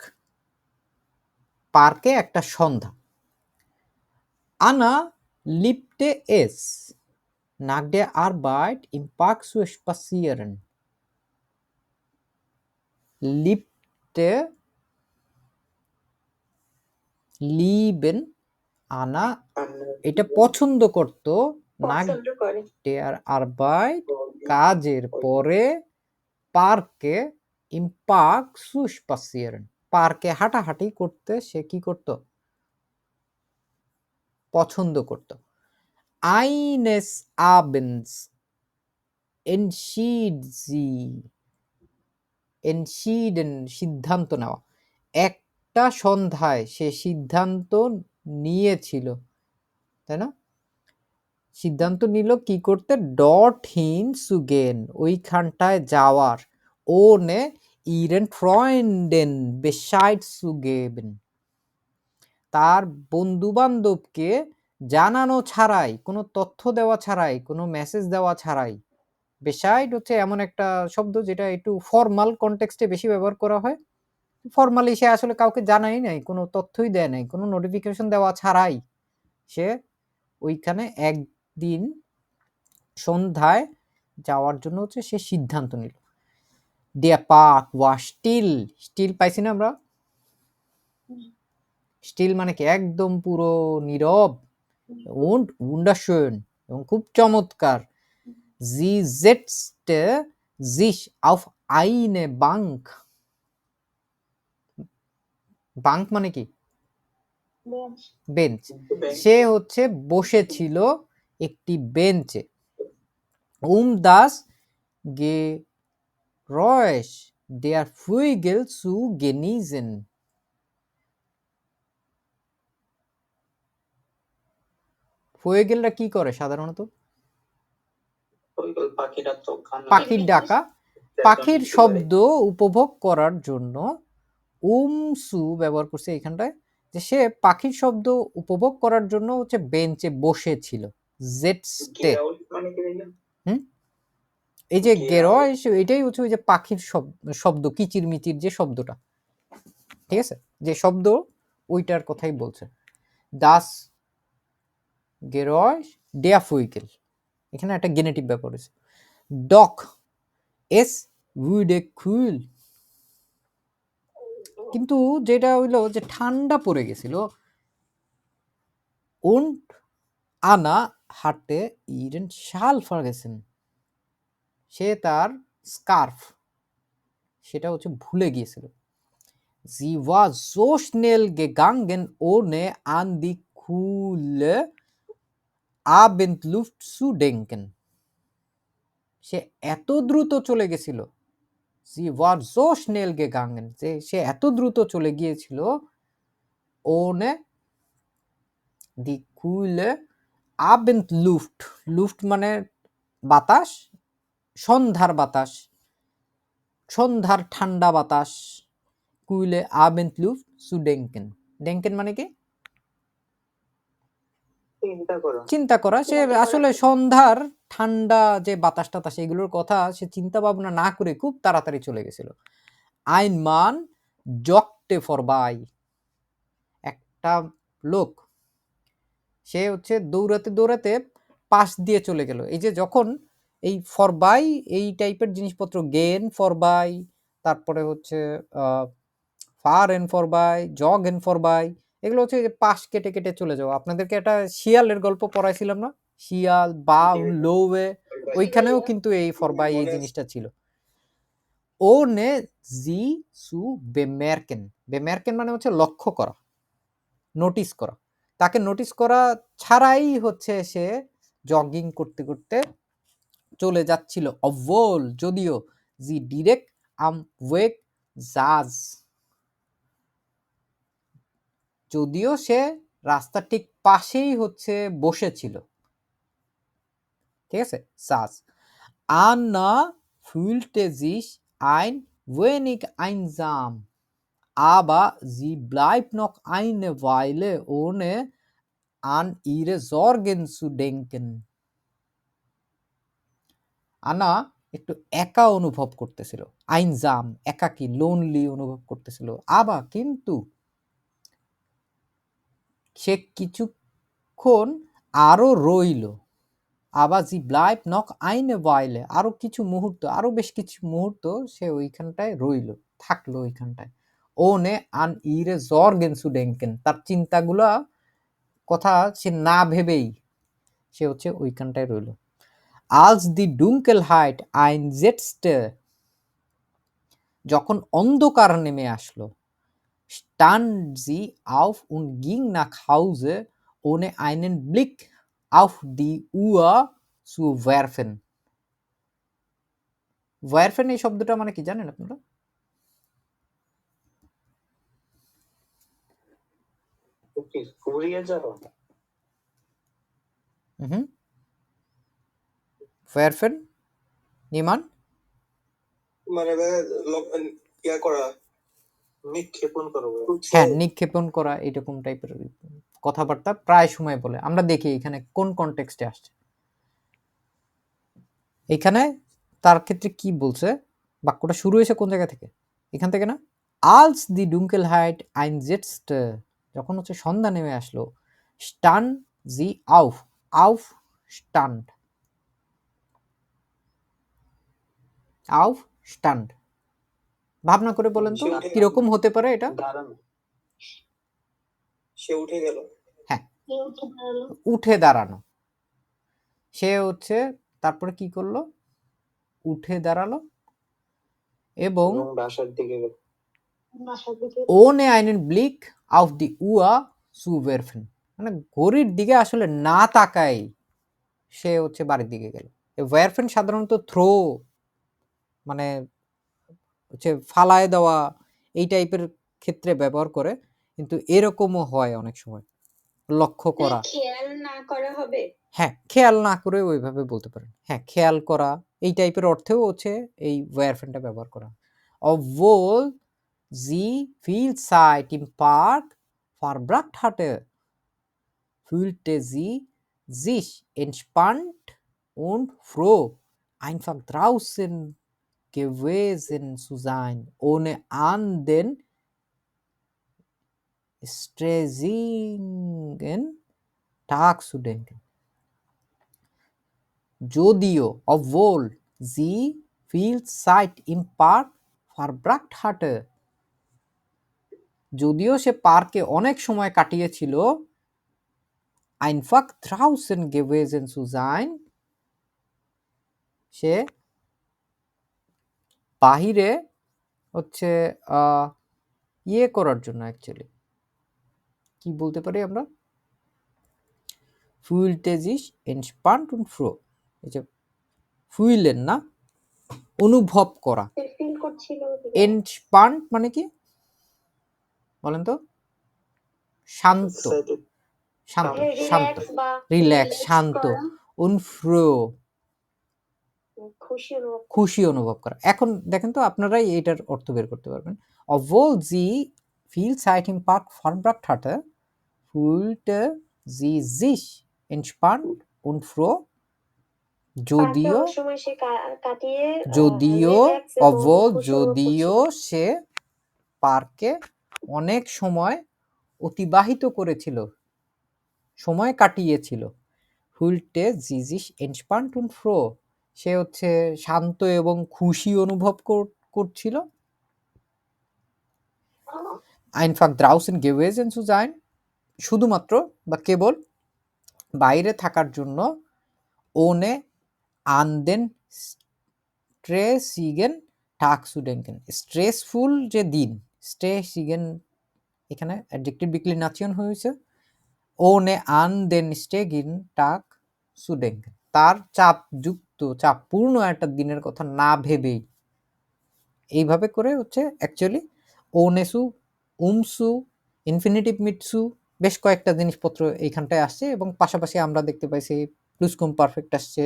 পার্কে একটা সন্ধ্যা। Anna liebte es, nach der Arbeit im Park zu spazieren। liebte, lieben, Anna এটা পছন্দ করত, nach পছন্দ করে। der Arbeit কাজের পরে, পার্কে im Park zu spazieren পার্কে হাঁটাহাঁটি করতে সে কি করত? পছন্দ করত। Eines Abends entschieden সিদ্ধান্ত নেওয়া। একটা সন্ধ্যায় সে সিদ্ধান্ত নিয়েছিল, তাই না? সিদ্ধান্ত নিল কি করতে? dorthin zu gehen ওইখানটায় যাওয়ার। ohne ihren Freunden Bescheid zu geben তার বন্ধু বান্ধবকে জানানো ছাড়াই, কোনো তথ্য দেওয়া ছাড়াই, কোনো মেসেজ দেওয়া ছাড়াই। Bescheid হচ্ছে এমন একটা শব্দ যেটা একটু ফর্মাল কনটেক্সটে বেশি ব্যবহার করা হয়। ফর্মালি সে আসলে কাউকে জানাই নাই, কোনো তথ্যই দেয় নাই, কোনো নোটিফিকেশন দেওয়া ছাড়াই সে ওইখানে একদিন সন্ধ্যায় যাওয়ার জন্য হচ্ছে সে সিদ্ধান্ত নিল। Der Park war still। still পাইছি না আমরা? still মানে কি? একদম পুরো নীরব। und wunderschön এবং খুব চমৎকার। Sie setzte sich auf eine Bank। Bank মানে কি? বেঞ্চ। সে হচ্ছে বসেছিল একটি বেঞ্চে। das Geräusch der Vögel zu genießen। ফয়েগেলরা কি করে সাধারণত? পাখিরা তো গান পাখির ডাকা, পাখির শব্দ উপভোগ করার জন্য সু ব্যবহার করছে এখানটায়, যে সে পাখির শব্দ উপভোগ করার জন্য হচ্ছে বেঞ্চে বসেছিল। জেটস্টে। গেট আউট মানে কি ভাইয়া? এই যে Get গেরয় এটাই হচ্ছে ওই যে পাখির শব্দ কিচিরমিচির যে শব্দটা, ঠিক আছে, যে শব্দ ওইটার কথাই বলছে। দাস গেরয় ডেয়া ফুইকেল, এখানে একটা গেনেটিভ ব্যাপার আছে। ডক এস উইডে কুইল, কিন্তু যেটা হইলো যে ঠান্ডা পড়ে গেছিল। und আনা hatte ihren Schal vergessen, সে তার স্কার্ফ সেটা হচ্ছে ভুলে গিয়েছিল। Sie war so schnell gegangen, ohne an die kühle Abendluft zu denken, সে এত দ্রুত চলে গেছিল। Sie war so schnell gegangen, যে সে এত দ্রুত চলে গিয়েছিল। ohne die kühle Abendluft, লুফট মানে বাতাস, সন্ধ্যার বাতাস, সন্ধ্যার ঠান্ডা বাতাস। কুইলে Abendluft zu denken, denken মানে কি? চিন্তা করো। চিন্তা করা। সে আসলে সন্ধ্যার ঠান্ডা যে বাতাস টাতাস এগুলোর কথা সে চিন্তা ভাবনা না করে খুব তাড়াতাড়ি চলে গেছিল। ein Mann joggte vorbei, একটা লোক সে হচ্ছে দৌড়াতে দৌড়াতে পাশ দিয়ে চলে গেল। এই যে যখন এই ফরবাই এই টাইপের জিনিসপত্র, গেন ফরবাই, তারপরে হচ্ছে ফার এন ফরবাই, জগ এন ফরবাই, এগুলো হচ্ছে যে পাশ কেটে কেটে চলে যাওয়া। আপনাদেরকে একটা শিয়ালের গল্প পড়াইছিলাম না, শিয়াল বা লোয়ে, ওইখানেও কিন্তু এই ফরবাই এই জিনিসটা ছিল। ও নে জি সু বেমেরকেন, বেমেরকেন মানে হচ্ছে লক্ষ্য করা, নোটিস করা। তাকে নোটিস করা ছাড়াই হচ্ছে সে জগিং করতে করতে চলে যাচ্ছিল। অভল যদিও জি ডিরেক্ট আম ওয়েক জাজ, যদিও সে রাস্তার ঠিক পাশেই হচ্ছে বসেছিল, ঠিক আছে। জাজ আন্না fühlte sich ein wenig einsam, aber sie bleibt noch eine Weile ohne an ihre Sorgen zu denken. আনা একটু একা অনুভব করতেছিল, আইনজাম একাকী, লোনলি অনুভব করতেছিল। আবা কিন্তু সে কিছুক্ষণ আরো রইল। আবার জি ব্লাইব নক আইনে ওয়াইলে, আরো কিছু মুহূর্ত, আরো বেশ কিছু মুহূর্ত সে ওইখানটায় রইল, থাকলো ওইখানটায়। ও নে আন ইরে জর্গেন সু ডেঙ্কেন, তার চিন্তাগুলা কথা সে না ভেবেই সে হচ্ছে ওইখানটায় রইল। আলস দি ডুঙ্কেলহাইট আইনজেটস্টে, যখন অন্ধকার নেমে আসলো। stand sie auf und ging nach Hause, ohne einen Blick auf die Uhr zu werfen. werfen এই শব্দটা মানে কি জানেন আপনারা? ফুরিয়ে যাও। werfen নিমান মানে ইয়া করা, নিক্ষেপণ করো। হ্যাঁ, নিক্ষেপণ করা, এরকম টাইপের কথাবার্তা প্রায় সময় বলে। আমরা দেখি এখানে কোন কনটেক্সটে আসছে। এখানে তার ক্ষেত্রে কি বলছে, বাক্যটা শুরু হয়েছে কোন জায়গা থেকে? এখান থেকে না? আলস দি ডুঙ্কেলহাইট আইনজেটস্টে, যখন হচ্ছে সন্ধ্যা নেমে আসলো। স্টান জি আউফ, আউফ স্টান্ড, আউফ স্টান্ড। ভাবনা করে বলেন তো কিরকম হতে পারে এটা? দাঁড়ানো। সে উঠে গেল। হ্যাঁ, উঠে দাঁড়ানো। সে হচ্ছে তারপরে কি করলো? উঠে দাঁড়ালো এবং বাসার দিকে গেল। ohne einen Blick auf die Uhr zu werfen, মানে ঘড়ির দিকে আসলে না তাকাই সে হচ্ছে বাড়ির দিকে গেল। ওয়ারফেন সাধারণত থ্রো মানে হচ্ছে ফালায় দেওয়া এই টাইপের ক্ষেত্রে ব্যবহার করে, কিন্তু এরকমও হয় অনেক সময় লক্ষ্য করা। খেয়াল না করা হবে। হ্যাঁ, খেয়াল না করে ওইভাবে বলতে পারেন। হ্যাঁ, খেয়াল করা এই টাইপের অর্থেও হচ্ছে এই ওয়ারফেনটা ব্যবহার করা। অভল sie viel Zeit im Park verbracht hatte, fühlte sie sich entspannt und froh, einfach draußen gewesen zu sein, ohne an den stressigen Tag zu denken. যদিও, obwohl sie viel Zeit im Park verbracht hatte, যদিও সে পার্কে অনেক সময় কাটিয়েছিল, einfach draußen gewesen zu sein, সে বাহিরে হচ্ছে ইয়ে করার জন্য, অ্যাকচুয়ালি কি বলতে পারি আমরা, fühlte sich entspannt und froh, এই যে fühlen না, অনুভব করা, ফিল করছিল entspannt মানে কি বলেন তো? শান্ত, Excited. শান্ত, শান্ত, রিল্যাক্স বা রিল্যাক্স, শান্ত, und froh, খুশি অনুভব খুশি অনুভব করা। এখন দেখেন তো আপনারাই এটার অর্থ বের করতে পারবেন। obwohl sie viel Zeit im Park verbracht hatte, fühlte sie sich entspannt und froh, যদিও, অনেক সময় সে কাটিয়ে যদিও, relax এবং obwohl, খুশি অনুভব যদিও সে পার্কে অনেক সময় অতিবাহিত করেছিল, সময় কাটিয়েছিল, fühlte sie sich entspannt und froh, সে হচ্ছে শান্ত এবং খুশি অনুভব করছিল, einfach draußen gewesen zu sein, শুধুমাত্র বা কেবল বাইরে থাকার জন্য, ohne an den stressigen Tag zu denken, stressful যে দিন, stressigen এখানে অ্যাডজেক্টিভ ডিক্লিনেশন হয়েছে, ohne an den stressigen Tag zu denken, তার চাপযুক্ত, চাপপূর্ণ একটা দিনের কথা না ভেবেই, এইভাবে করে হচ্ছে অ্যাকচুয়ালি ওনেসু, উমসু, ইনফিনিটিভ মিটসু, বেশ কয়েকটা জিনিসপত্র এইখানটায় আসছে, এবং পাশাপাশি আমরা দেখতে পাইছি প্লুসকম পারফেক্ট আসছে,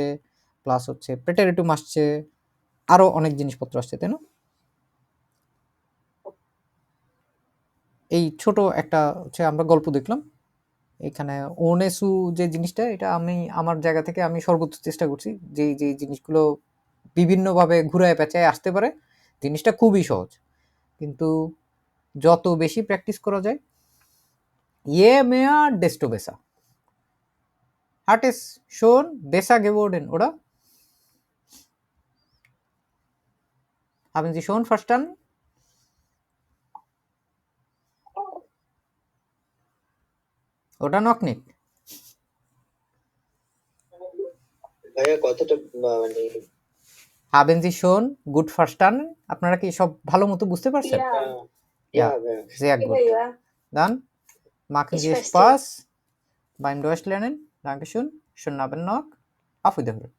প্লাস হচ্ছে প্রেটেরিটুম আসছে, আরো অনেক জিনিসপত্র আসছে, তাই না? এই ছোট একটা হচ্ছে আমরা গল্প দেখলাম এখানে। ওনেসু যে জিনিসটা, এটা আমি আমার জায়গা থেকে আমি সর্বোচ্চ চেষ্টা করছি যে যে জিনিসগুলো বিভিন্নভাবে ঘুরায় পেঁচায় আসতে পারে, জিনিসটা খুবই সহজ, কিন্তু যত বেশি প্র্যাকটিস করা যায়, je mehr desto besser. Hat es schon besser geworden, oder? Haben Sie schon verstanden? Oder noch nicht? ভাইয়া কথাটা মানে Haben Sie schon gut verstanden? আপনারা কি সব ভালো মতো বুঝতে পারছেন? ইয়া ভাইয়া Sehr gut. Dann machen Sie verstehe. Spaß beim Deutschlernen. Dankeschön. Schönen Abend noch. Auf Wiederhören.